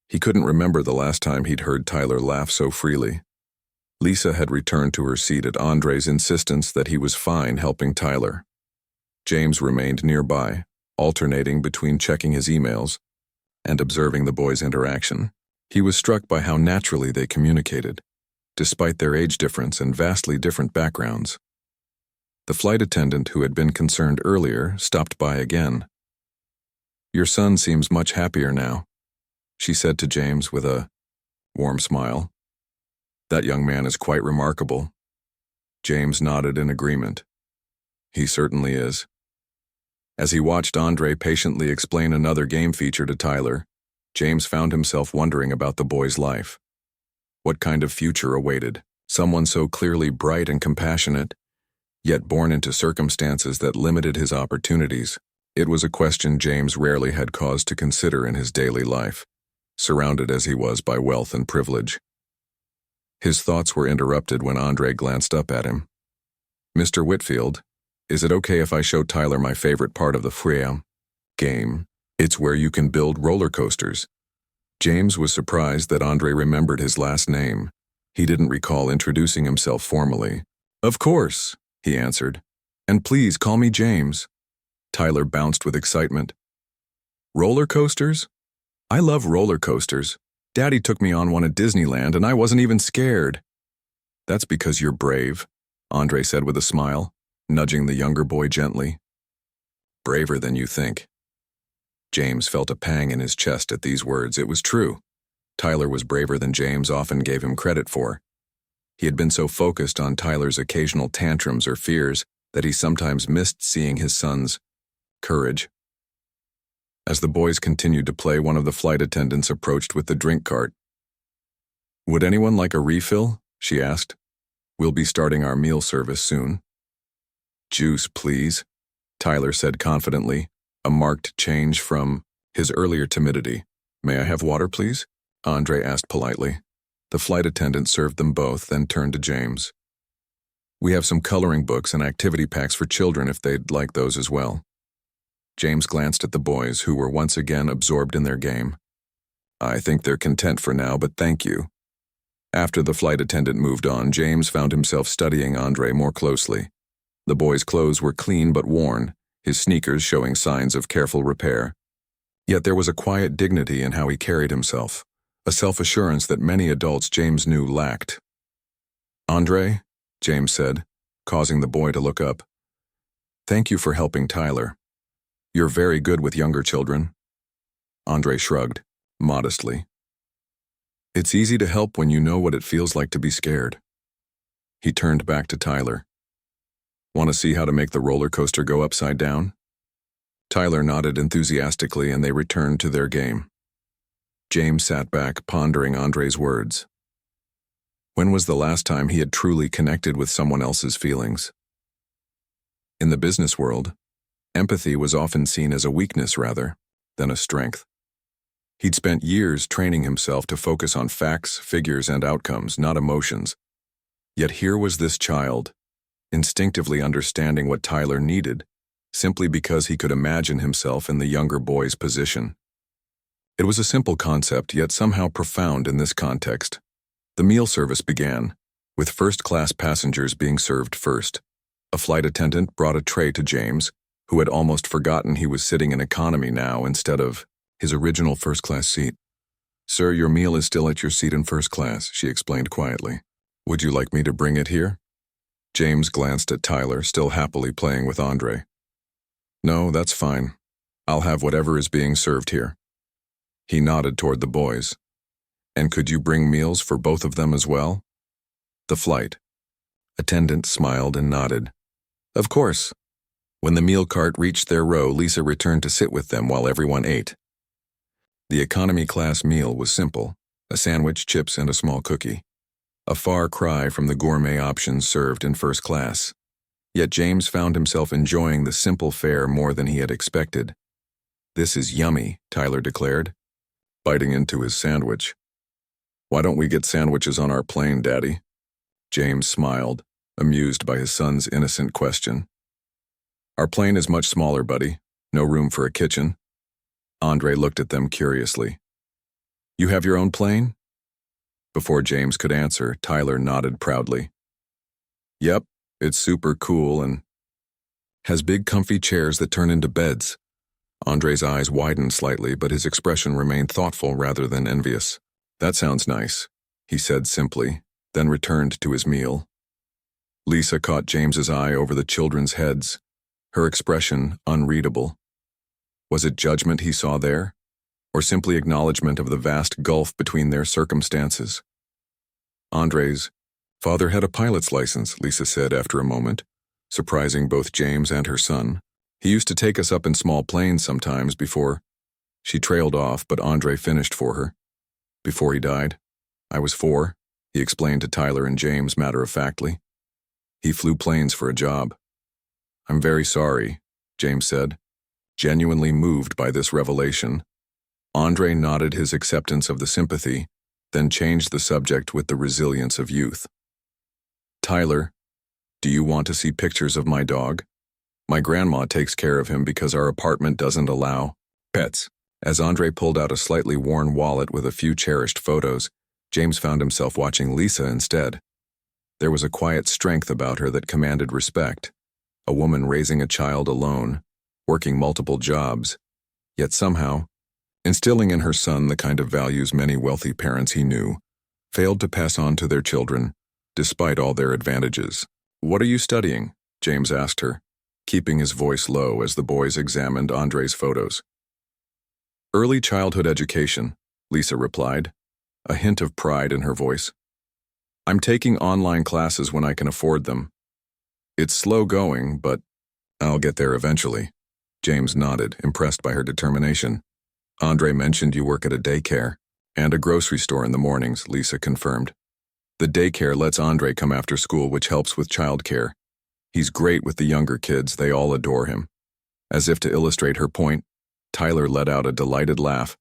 He couldn't remember the last time he'd heard Tyler laugh so freely. Lisa had returned to her seat at Andre's insistence that he was fine helping Tyler. James remained nearby, alternating between checking his emails and observing the boys' interaction. He was struck by how naturally they communicated, despite their age difference and vastly different backgrounds. The flight attendant who had been concerned earlier stopped by again. "Your son seems much happier now," she said to James with a warm smile. "That young man is quite remarkable." James nodded in agreement. "He certainly is." As he watched Andre patiently explain another game feature to Tyler, James found himself wondering about the boy's life. What kind of future awaited someone so clearly bright and compassionate, yet born into circumstances that limited his opportunities? It was a question James rarely had cause to consider in his daily life, surrounded as he was by wealth and privilege. His thoughts were interrupted when Andre glanced up at him. "Mr. Whitfield, is it okay if I show Tyler my favorite part of the Freya game? It's where you can build roller coasters." James was surprised that Andre remembered his last name. He didn't recall introducing himself formally. "Of course," he answered. "And please call me James." Tyler bounced with excitement. "Roller coasters? I love roller coasters. Daddy took me on one at Disneyland and I wasn't even scared." "That's because you're brave," Andre said with a smile, nudging the younger boy gently. "Braver than you think." James felt a pang in his chest at these words. It was true. Tyler was braver than James often gave him credit for. He had been so focused on Tyler's occasional tantrums or fears that he sometimes missed seeing his son's courage. As the boys continued to play, one of the flight attendants approached with the drink cart. "Would anyone like a refill?" she asked. "We'll be starting our meal service soon." "Juice, please," Tyler said confidently, a marked change from his earlier timidity. "May I have water, please?" Andre asked politely. The flight attendant served them both, then turned to James. "We have some coloring books and activity packs for children if they'd like those as well." James glanced at the boys, who were once again absorbed in their game. "I think they're content for now, but thank you." After the flight attendant moved on, James found himself studying Andre more closely. The boy's clothes were clean but worn, his sneakers showing signs of careful repair. Yet there was a quiet dignity in how he carried himself, a self-assurance that many adults James knew lacked. "Andre," James said, causing the boy to look up. "Thank you for helping Tyler. You're very good with younger children." Andre shrugged, modestly. "It's easy to help when you know what it feels like to be scared." He turned back to Tyler. "Want to see how to make the roller coaster go upside down?" Tyler nodded enthusiastically, and they returned to their game. James sat back, pondering Andre's words. When was the last time he had truly connected with someone else's feelings? In the business world, empathy was often seen as a weakness rather than a strength. He'd spent years training himself to focus on facts, figures, and outcomes, not emotions. Yet here was this child, instinctively understanding what Tyler needed, simply because he could imagine himself in the younger boy's position. It was a simple concept, yet somehow profound in this context. The meal service began, with first-class passengers being served first. A flight attendant brought a tray to James, who had almost forgotten he was sitting in economy now instead of his original first-class seat. "Sir, your meal is still at your seat in first class," she explained quietly. "Would you like me to bring it here?" James glanced at Tyler, still happily playing with Andre. "No, that's fine. I'll have whatever is being served here." He nodded toward the boys. "And could you bring meals for both of them as well?" The flight attendant smiled and nodded. "Of course." When the meal cart reached their row, Lisa returned to sit with them while everyone ate. The economy class meal was simple, a sandwich, chips, and a small cookie. A far cry from the gourmet options served in first class. Yet James found himself enjoying the simple fare more than he had expected. "This is yummy," Tyler declared, biting into his sandwich. "Why don't we get sandwiches on our plane, Daddy?" James smiled, amused by his son's innocent question. "Our plane is much smaller, buddy. No room for a kitchen." Andre looked at them curiously. "You have your own plane?" Before James could answer, Tyler nodded proudly. "Yep, it's super cool and has big comfy chairs that turn into beds." Andre's eyes widened slightly, but his expression remained thoughtful rather than envious. "That sounds nice," he said simply, then returned to his meal. Lisa caught James's eye over the children's heads, her expression unreadable. Was it judgment he saw there, or simply acknowledgement of the vast gulf between their circumstances? "Andre's father had a pilot's license," Lisa said after a moment, surprising both James and her son. "He used to take us up in small planes sometimes before—" She trailed off, but Andre finished for her. "Before he died. I was 4, he explained to Tyler and James matter-of-factly. He flew planes for a job." "I'm very sorry," James said, genuinely moved by this revelation. Andre nodded his acceptance of the sympathy, then changed the subject with the resilience of youth. "Tyler, do you want to see pictures of my dog? My grandma takes care of him because our apartment doesn't allow pets." As Andre pulled out a slightly worn wallet with a few cherished photos, James found himself watching Lisa instead. There was a quiet strength about her that commanded respect. A woman raising a child alone, working multiple jobs, yet somehow instilling in her son the kind of values many wealthy parents he knew failed to pass on to their children, despite all their advantages. "What are you studying?" James asked her, keeping his voice low as the boys examined Andre's photos. "Early childhood education," Lisa replied, a hint of pride in her voice. I'm taking online classes when I can afford them. It's slow going, but I'll get there eventually. James nodded, impressed by her determination. Andre mentioned you work at a daycare and a grocery store in the mornings, Lisa confirmed. The daycare lets Andre come after school, which helps with childcare. He's great with the younger kids, they all adore him. As if to illustrate her point, Tyler let out a delighted laugh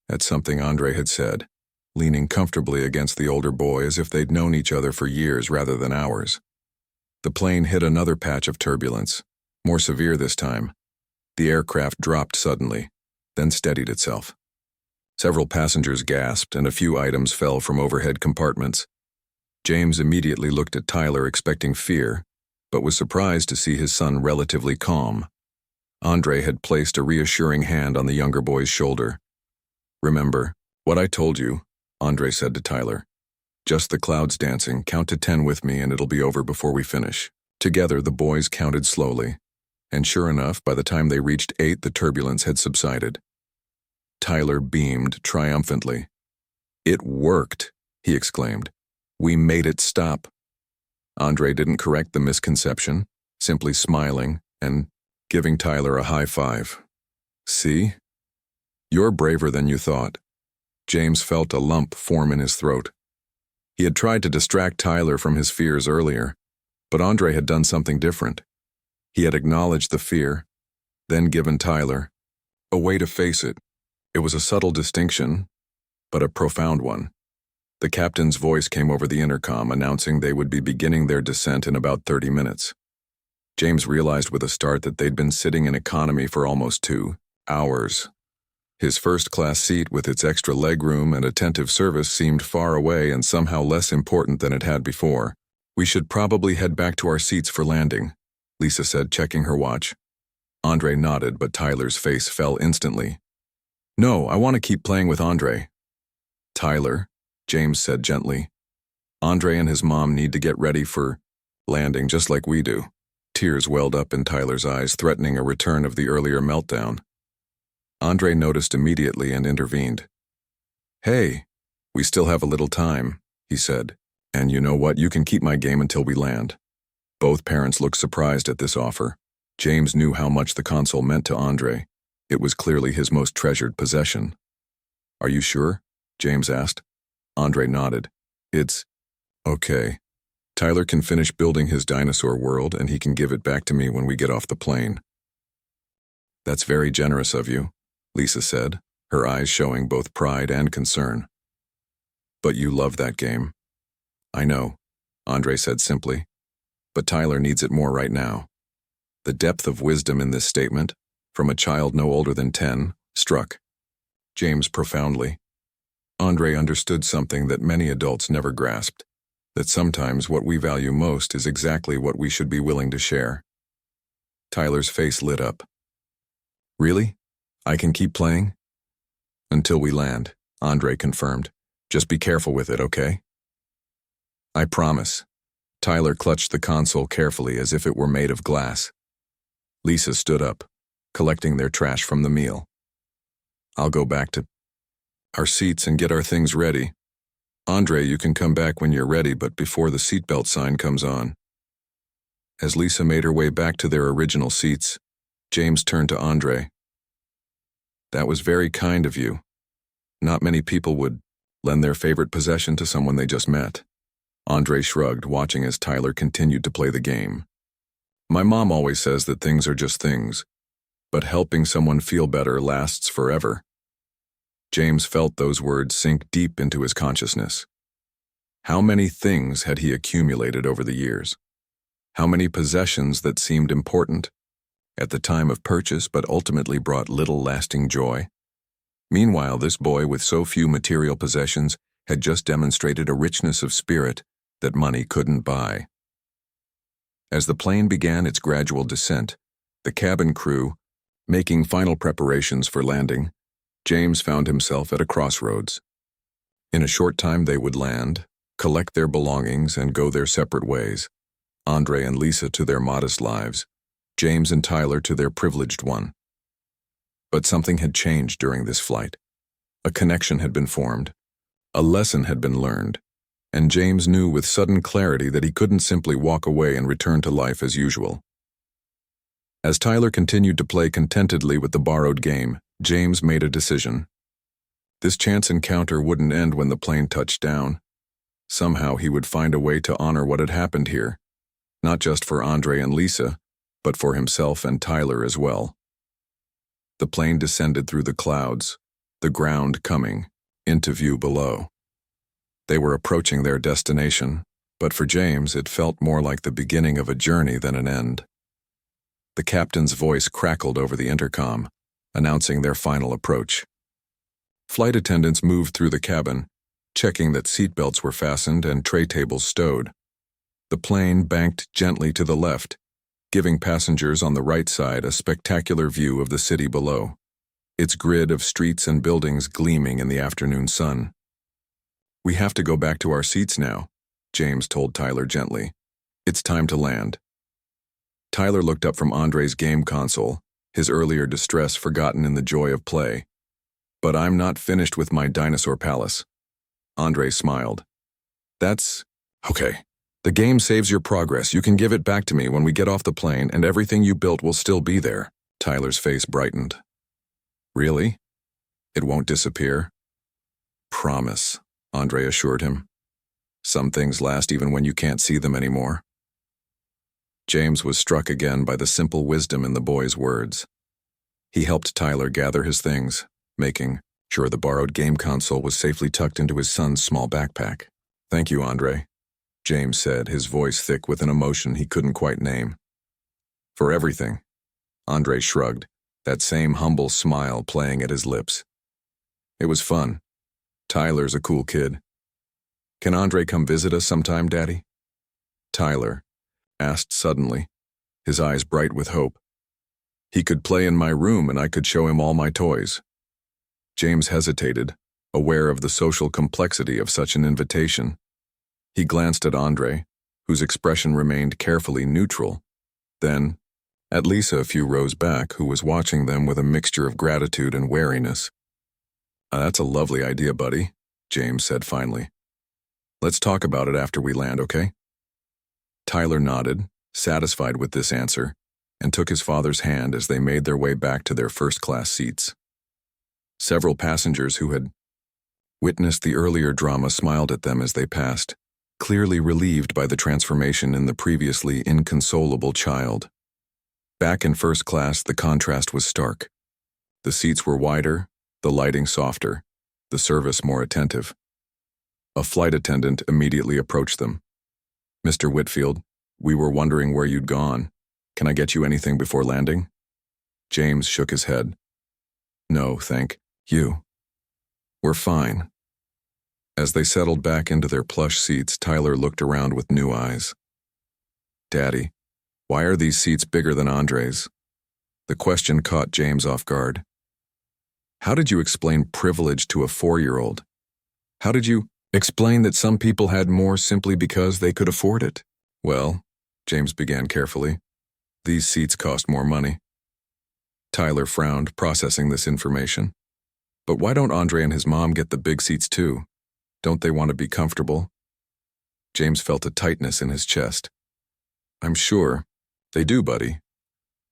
at something Andre had said, leaning comfortably against the older boy as if they'd known each other for years rather than hours. The plane hit another patch of turbulence, more severe this time. The aircraft dropped suddenly, then steadied itself. Several passengers gasped and a few items fell from overhead compartments. James immediately looked at Tyler expecting fear, but was surprised to see his son relatively calm. Andre had placed a reassuring hand on the younger boy's shoulder. "Remember what I told you," Andre said to Tyler. "Just the clouds dancing, count to 10 with me and it'll be over before we finish." Together the boys counted slowly, and sure enough, by the time they reached 8, the turbulence had subsided. Tyler beamed triumphantly. "It worked," he exclaimed. "We made it stop." Andre didn't correct the misconception, simply smiling and giving Tyler a high five. "See? You're braver than you thought." James felt a lump form in his throat. He had tried to distract Tyler from his fears earlier, but Andre had done something different. He had acknowledged the fear, then given Tyler a way to face it. It was a subtle distinction, but a profound one. The captain's voice came over the intercom announcing they would be beginning their descent in about 30 minutes. James realized with a start that they'd been sitting in economy for almost 2 hours. His first-class seat with its extra legroom and attentive service seemed far away and somehow less important than it had before. "We should probably head back to our seats for landing," Lisa said, checking her watch. Andre nodded, but Tyler's face fell instantly. "No, I want to keep playing with Andre." "Tyler," James said gently, "Andre and his mom need to get ready for landing just like we do." Tears welled up in Tyler's eyes, threatening a return of the earlier meltdown. Andre noticed immediately and intervened. "Hey, we still have a little time," he said. "And you know what? You can keep my game until we land." Both parents looked surprised at this offer. James knew how much the console meant to Andre. It was clearly his most treasured possession. "Are you sure?" James asked. Andre nodded. "It's okay. Tyler can finish building his dinosaur world and he can give it back to me when we get off the plane." "That's very generous of you," Lisa said, her eyes showing both pride and concern. "But you love that game." "I know," Andre said simply. "But Tyler needs it more right now." The depth of wisdom in this statement, from a child no older than 10, struck James profoundly. Andre understood something that many adults never grasped, that sometimes what we value most is exactly what we should be willing to share. Tyler's face lit up. "Really? I can keep playing?" "Until we land," Andre confirmed. "Just be careful with it, okay?" "I promise." Tyler clutched the console carefully as if it were made of glass. Lisa stood up, collecting their trash from the meal. "I'll go back to our seats and get our things ready. Andre, you can come back when you're ready, but before the seatbelt sign comes on." As Lisa made her way back to their original seats, James turned to Andre. "That was very kind of you. Not many people would lend their favorite possession to someone they just met." Andre shrugged, watching as Tyler continued to play the game. "My mom always says that things are just things, but helping someone feel better lasts forever." James felt those words sink deep into his consciousness. How many things had he accumulated over the years? How many possessions that seemed important at the time of purchase but ultimately brought little lasting joy? Meanwhile, this boy with so few material possessions had just demonstrated a richness of spirit that money couldn't buy. As the plane began its gradual descent, the cabin crew making final preparations for landing, James found himself at a crossroads. In a short time they would land, collect their belongings, and go their separate ways. Andre and Lisa to their modest lives, James and Tyler to their privileged one. But something had changed during this flight. A connection had been formed. A lesson had been learned. and James knew with sudden clarity that he couldn't simply walk away and return to life as usual. As Tyler continued to play contentedly with the borrowed game, James made a decision. This chance encounter wouldn't end when the plane touched down. Somehow he would find a way to honor what had happened here, not just for Andre and Lisa, but for himself and Tyler as well. The plane descended through the clouds, the ground coming into view below. They were approaching their destination, but for James it felt more like the beginning of a journey than an end. The captain's voice crackled over the intercom, announcing their final approach. Flight attendants moved through the cabin, checking that seatbelts were fastened and tray tables stowed. The plane banked gently to the left, giving passengers on the right side a spectacular view of the city below, its grid of streets and buildings gleaming in the afternoon sun. "We have to go back to our seats now," James told Tyler gently. "It's time to land." Tyler looked up from Andre's game console, his earlier distress forgotten in the joy of play. "But I'm not finished with my dinosaur palace." Andre smiled. "That's okay. The game saves your progress. You can give it back to me when we get off the plane, and everything you built will still be there." Tyler's face brightened. "Really? It won't disappear?" "Promise," Andre assured him. "Some things last even when you can't see them anymore." James was struck again by the simple wisdom in the boy's words. He helped Tyler gather his things, making sure the borrowed game console was safely tucked into his son's small backpack. "Thank you, Andre," James said, his voice thick with an emotion he couldn't quite name. "For everything." Andre shrugged, that same humble smile playing at his lips. "It was fun. Tyler's a cool kid. Can Andre come visit us sometime, Daddy?" Tyler asked suddenly, his eyes bright with hope. "He could play in my room and I could show him all my toys." James hesitated, aware of the social complexity of such an invitation. He glanced at Andre, whose expression remained carefully neutral, then at Lisa a few rows back, who was watching them with a mixture of gratitude and wariness. "That's a lovely idea, buddy," James said finally. "Let's talk about it after we land, okay?" Tyler nodded, satisfied with this answer, and took his father's hand as they made their way back to their first-class seats. Several passengers who had witnessed the earlier drama smiled at them as they passed, clearly relieved by the transformation in the previously inconsolable child. Back in first class, the contrast was stark. The seats were wider, the lighting softer, the service more attentive. A flight attendant immediately approached them. "Mr. Whitfield, we were wondering where you'd gone. Can I get you anything before landing?" James shook his head. "No, thank you. We're fine." As they settled back into their plush seats, Tyler looked around with new eyes. "Daddy, why are these seats bigger than Andre's?" The question caught James off guard. "How did you explain privilege to a 4-year-old? How did you explain that some people had more simply because they could afford it?" "Well," James began carefully, "these seats cost more money." Tyler frowned, processing this information. "But why don't Andre and his mom get the big seats too? Don't they want to be comfortable?" James felt a tightness in his chest. "I'm sure they do, buddy.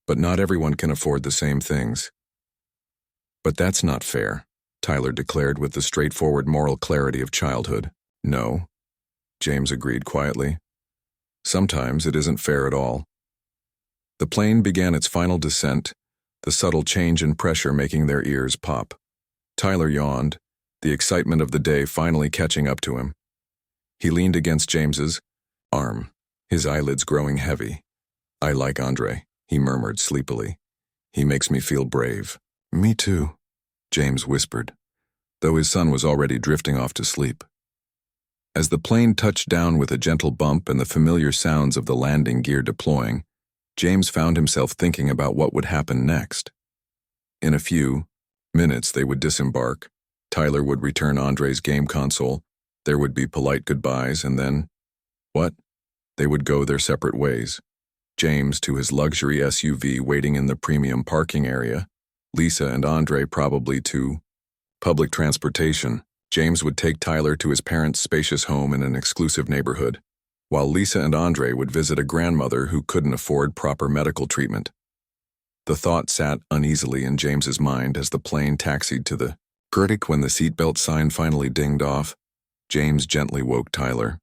But not everyone can afford the same things." "But that's not fair," Tyler declared with the straightforward moral clarity of childhood. "No," James agreed quietly. "Sometimes it isn't fair at all." The plane began its final descent, the subtle change in pressure making their ears pop. Tyler yawned, the excitement of the day finally catching up to him. He leaned against James's arm, his eyelids growing heavy. "I like Andre," he murmured sleepily. "He makes me feel brave." "Me too," James whispered, though his son was already drifting off to sleep. As the plane touched down with a gentle bump and the familiar sounds of the landing gear deploying, James found himself thinking about what would happen next. In a few minutes they would disembark. Tyler would return Andre's game console. There would be polite goodbyes, and then, what? They would go their separate ways. James to his luxury SUV waiting in the premium parking area, Lisa and Andre probably to public transportation, James would take Tyler to his parents' spacious home in an exclusive neighborhood, while Lisa and Andre would visit a grandmother who couldn't afford proper medical treatment. The thought sat uneasily in James's mind as the plane taxied to the critic. When the seatbelt sign finally dinged off, James gently woke Tyler.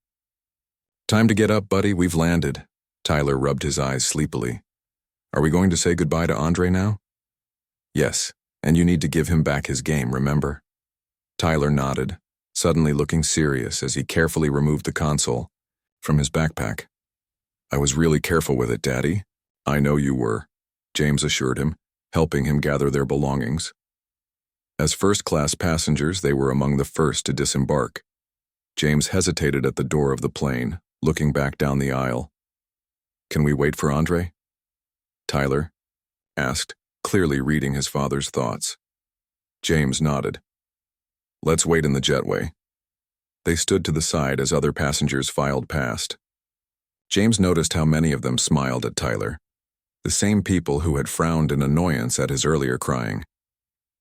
"Time to get up, buddy, we've landed." Tyler rubbed his eyes sleepily. "Are we going to say goodbye to Andre now?" "Yes, and you need to give him back his game, remember?" Tyler nodded, suddenly looking serious as he carefully removed the console from his backpack. "I was really careful with it, Daddy." "I know you were," James assured him, helping him gather their belongings. As first-class passengers, they were among the first to disembark. James hesitated at the door of the plane, looking back down the aisle. "Can we wait for Andre?" Tyler asked, clearly reading his father's thoughts. James nodded. "Let's wait in the jetway." They stood to the side as other passengers filed past. James noticed how many of them smiled at Tyler, the same people who had frowned in annoyance at his earlier crying.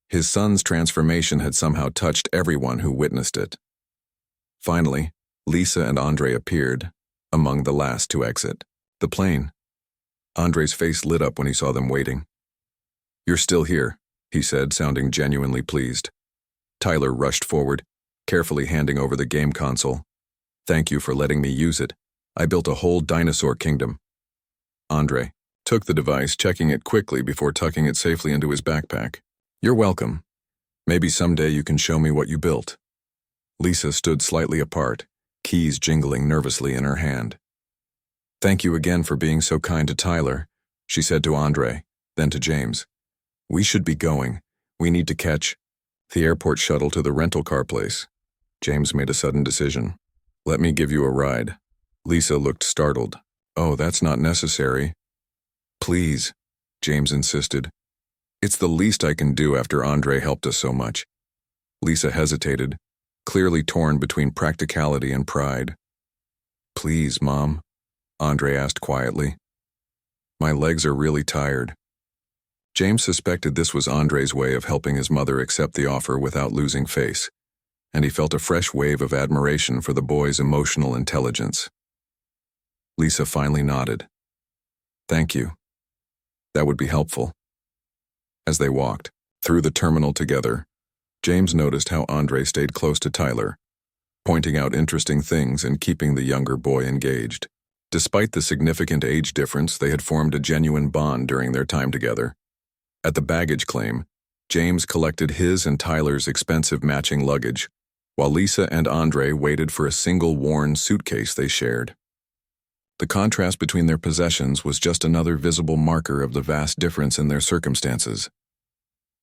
His son's transformation had somehow touched everyone who witnessed it. Finally, Lisa and Andre appeared, among the last to exit the plane. Andre's face lit up when he saw them waiting. "You're still here," he said, sounding genuinely pleased. Tyler rushed forward, carefully handing over the game console. "Thank you for letting me use it. I built a whole dinosaur kingdom." Andre took the device, checking it quickly before tucking it safely into his backpack. "You're welcome. Maybe someday you can show me what you built." Lisa stood slightly apart, keys jingling nervously in her hand. "Thank you again for being so kind to Tyler," she said to Andre, then to James. "We should be going. We need to catch the airport shuttle to the rental car place." James made a sudden decision. "Let me give you a ride." Lisa looked startled. "Oh, that's not necessary." "Please," James insisted. "It's the least I can do after Andre helped us so much." Lisa hesitated, clearly torn between practicality and pride. "Please, Mom," Andre asked quietly. "My legs are really tired." James suspected this was Andre's way of helping his mother accept the offer without losing face, and he felt a fresh wave of admiration for the boy's emotional intelligence. Lisa finally nodded. "Thank you. That would be helpful." As they walked through the terminal together, James noticed how Andre stayed close to Tyler, pointing out interesting things and keeping the younger boy engaged. Despite the significant age difference, they had formed a genuine bond during their time together. At the baggage claim, James collected his and Tyler's expensive matching luggage, while Lisa and Andre waited for a single worn suitcase they shared. The contrast between their possessions was just another visible marker of the vast difference in their circumstances.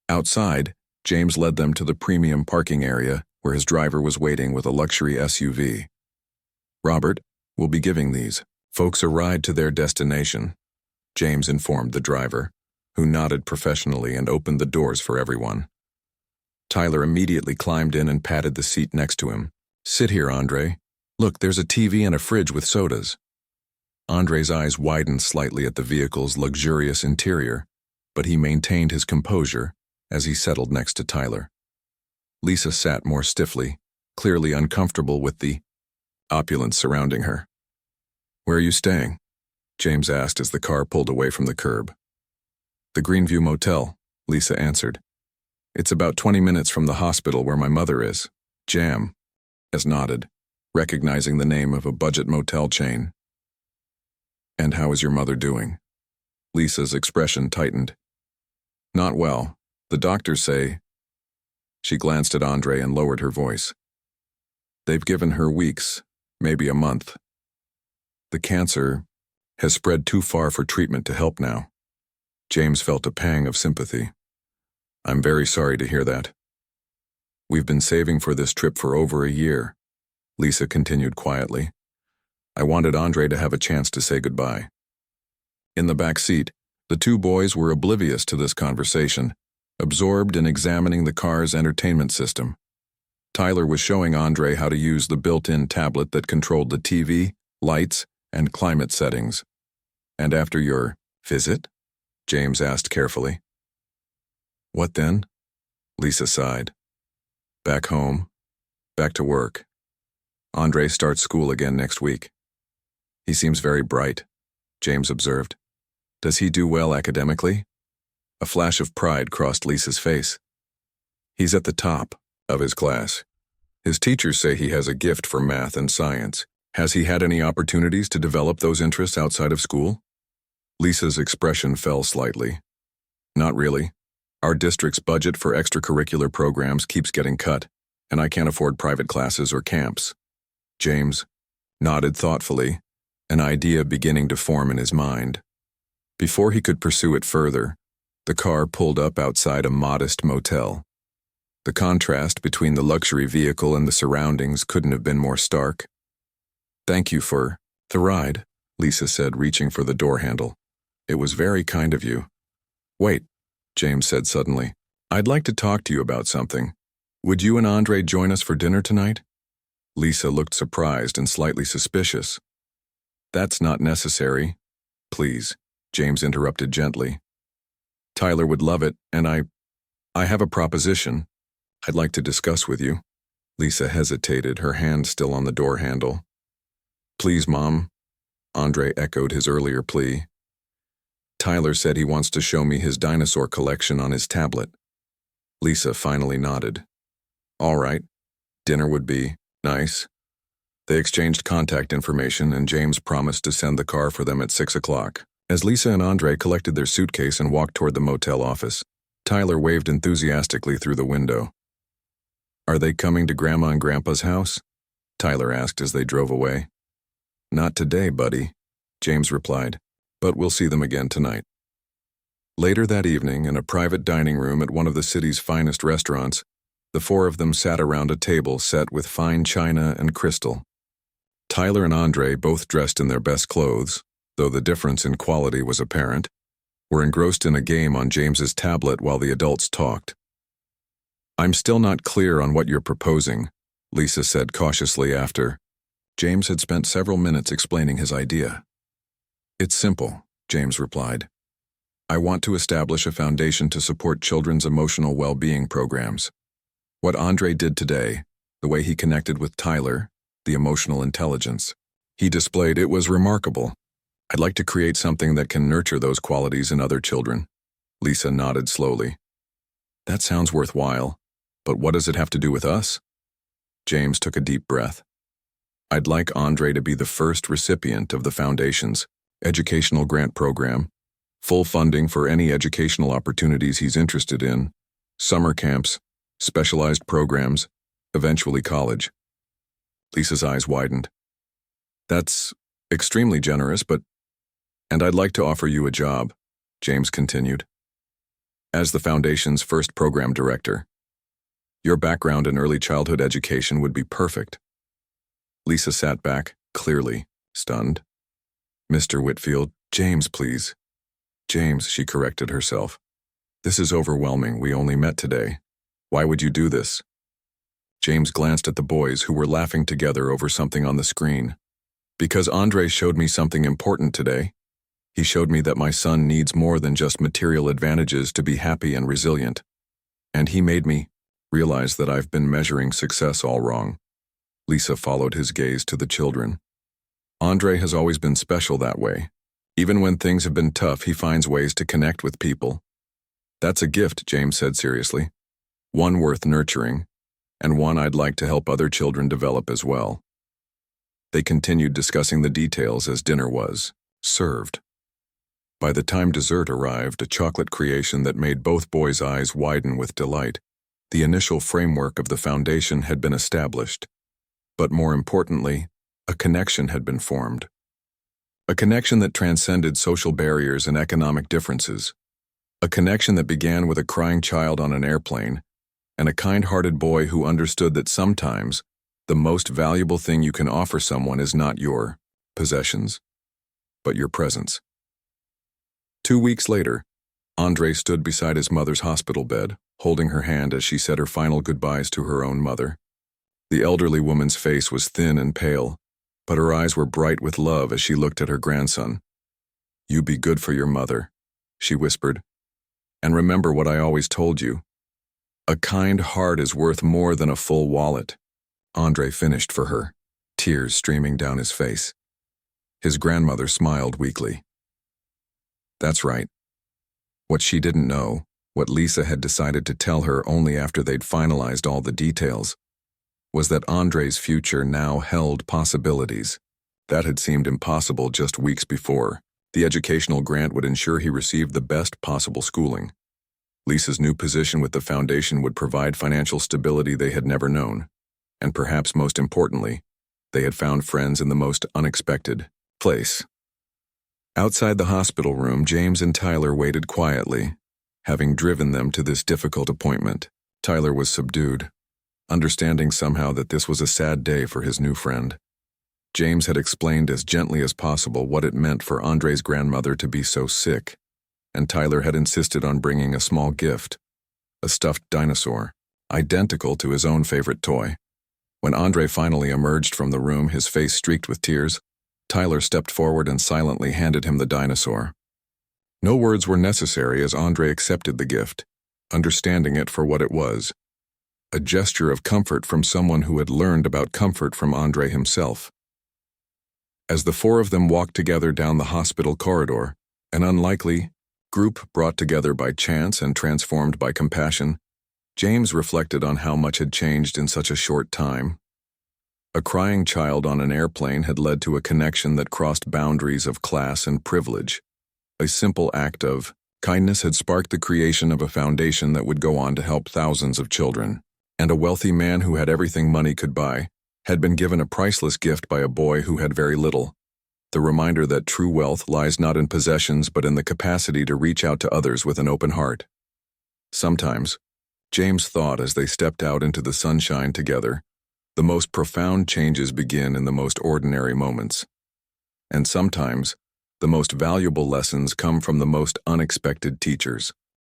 Outside, James led them to the premium parking area where his driver was waiting with a luxury SUV. "Robert, will be giving these folks a ride to their destination," James informed the driver, who nodded professionally and opened the doors for everyone. Tyler immediately climbed in and patted the seat next to him. "Sit here, Andre. Look, there's a TV and a fridge with sodas." Andre's eyes widened slightly at the vehicle's luxurious interior, but he maintained his composure as he settled next to Tyler. Lisa sat more stiffly, clearly uncomfortable with the opulence surrounding her. "Where are you staying?" James asked as the car pulled away from the curb. "The Greenview Motel," Lisa answered. "It's about 20 minutes from the hospital where my mother is." James nodded, recognizing the name of a budget motel chain. "And how is your mother doing?" Lisa's expression tightened. "Not well. The doctors say..." She glanced at Andre and lowered her voice. "They've given her weeks, maybe a month. The cancer has spread too far for treatment to help now." James felt a pang of sympathy. "I'm very sorry to hear that." "We've been saving for this trip for over a year," Lisa continued quietly. "I wanted Andre to have a chance to say goodbye." In the back seat, the two boys were oblivious to this conversation, absorbed in examining the car's entertainment system. Tyler was showing Andre how to use the built-in tablet that controlled the TV, lights, and climate settings. "And after your visit?" James asked carefully. "What then?" Lisa sighed. "Back home, Back to work. Andre starts school again next week. He seems very bright, James observed. Does he do well academically? A flash of pride crossed Lisa's face. He's at the top of his class. His teachers say he has a gift for math and science. Has he had any opportunities to develop those interests outside of school? Lisa's expression fell slightly. Not really. Our district's budget for extracurricular programs keeps getting cut, and I can't afford private classes or camps. James nodded thoughtfully, an idea beginning to form in his mind. Before he could pursue it further, the car pulled up outside a modest motel. The contrast between the luxury vehicle and the surroundings couldn't have been more stark. "Thank you for the ride," Lisa said, reaching for the door handle. "It was very kind of you." "Wait," James said suddenly. "I'd like to talk to you about something. Would you and Andre join us for dinner tonight?" Lisa looked surprised and slightly suspicious. "That's not necessary. Please," James interrupted gently. "Tyler would love it, and I have a proposition I'd like to discuss with you." Lisa hesitated, her hand still on the door handle. "Please, Mom," Andre echoed his earlier plea. "Tyler said he wants to show me his dinosaur collection on his tablet." Lisa finally nodded. "All right, dinner would be nice." They exchanged contact information, and James promised to send the car for them at 6 o'clock. As Lisa and Andre collected their suitcase and walked toward the motel office, Tyler waved enthusiastically through the window. "Are they coming to Grandma and Grandpa's house?" Tyler asked as they drove away. "Not today, buddy," James replied, "but we'll see them again tonight." Later that evening, in a private dining room at one of the city's finest restaurants, the four of them sat around a table set with fine china and crystal. Tyler and Andre, both dressed in their best clothes, though the difference in quality was apparent, were engrossed in a game on James's tablet while the adults talked. "I'm still not clear on what you're proposing," Lisa said cautiously after James had spent several minutes explaining his idea. "It's simple," James replied. "I want to establish a foundation to support children's emotional well-being programs. What Andre did today, the way he connected with Tyler, the emotional intelligence he displayed, it was remarkable. I'd like to create something that can nurture those qualities in other children." Lisa nodded slowly. "That sounds worthwhile, but what does it have to do with us?" James took a deep breath. "I'd like Andre to be the first recipient of the Foundation's educational grant program, full funding for any educational opportunities he's interested in, summer camps, specialized programs, eventually college." Lisa's eyes widened. "That's extremely generous, and I'd like to offer you a job," James continued, "as the Foundation's first program director. Your background in early childhood education would be perfect." Lisa sat back, clearly stunned. "Mr. Whitfield, James, please." "James," she corrected herself. "This is overwhelming. We only met today. Why would you do this?" James glanced at the boys who were laughing together over something on the screen. "Because Andre showed me something important today. He showed me that my son needs more than just material advantages to be happy and resilient. And he made me realize that I've been measuring success all wrong." Lisa followed his gaze to the children. "Andre has always been special that way. Even when things have been tough, he finds ways to connect with people. That's a gift," James said seriously. "One worth nurturing, and one I'd like to help other children develop as well." They continued discussing the details as dinner was served. By the time dessert arrived, a chocolate creation that made both boys' eyes widen with delight, the initial framework of the foundation had been established. But more importantly, a connection had been formed. A connection that transcended social barriers and economic differences. A connection that began with a crying child on an airplane and a kind-hearted boy who understood that sometimes the most valuable thing you can offer someone is not your possessions, but your presence. 2 weeks later, Andre stood beside his mother's hospital bed, holding her hand as she said her final goodbyes to her own mother. The elderly woman's face was thin and pale, but her eyes were bright with love as she looked at her grandson. "You be good for your mother," she whispered. "And remember what I always told you. A kind heart is worth more than a full wallet." Andre finished for her, tears streaming down his face. His grandmother smiled weakly. That's right. What she didn't know, what Lisa had decided to tell her only after they'd finalized all the details, was that Andre's future now held possibilities. That had seemed impossible just weeks before. The educational grant would ensure he received the best possible schooling. Lisa's new position with the foundation would provide financial stability they had never known. And perhaps most importantly, they had found friends in the most unexpected place. Outside the hospital room, James and Tyler waited quietly, having driven them to this difficult appointment. Tyler was subdued, understanding somehow that this was a sad day for his new friend. James had explained as gently as possible what it meant for Andre's grandmother to be so sick, and Tyler had insisted on bringing a small gift, a stuffed dinosaur, identical to his own favorite toy. When Andre finally emerged from the room, his face streaked with tears, Tyler stepped forward and silently handed him the dinosaur. No words were necessary as Andre accepted the gift, understanding it for what it was, a gesture of comfort from someone who had learned about comfort from Andre himself. As the four of them walked together down the hospital corridor, an unlikely group brought together by chance and transformed by compassion, James reflected on how much had changed in such a short time. A crying child on an airplane had led to a connection that crossed boundaries of class and privilege. A simple act of kindness had sparked the creation of a foundation that would go on to help thousands of children. And a wealthy man who had everything money could buy had been given a priceless gift by a boy who had very little. The reminder that true wealth lies not in possessions but in the capacity to reach out to others with an open heart. Sometimes, James thought as they stepped out into the sunshine together, the most profound changes begin in the most ordinary moments. And sometimes, the most valuable lessons come from the most unexpected teachers.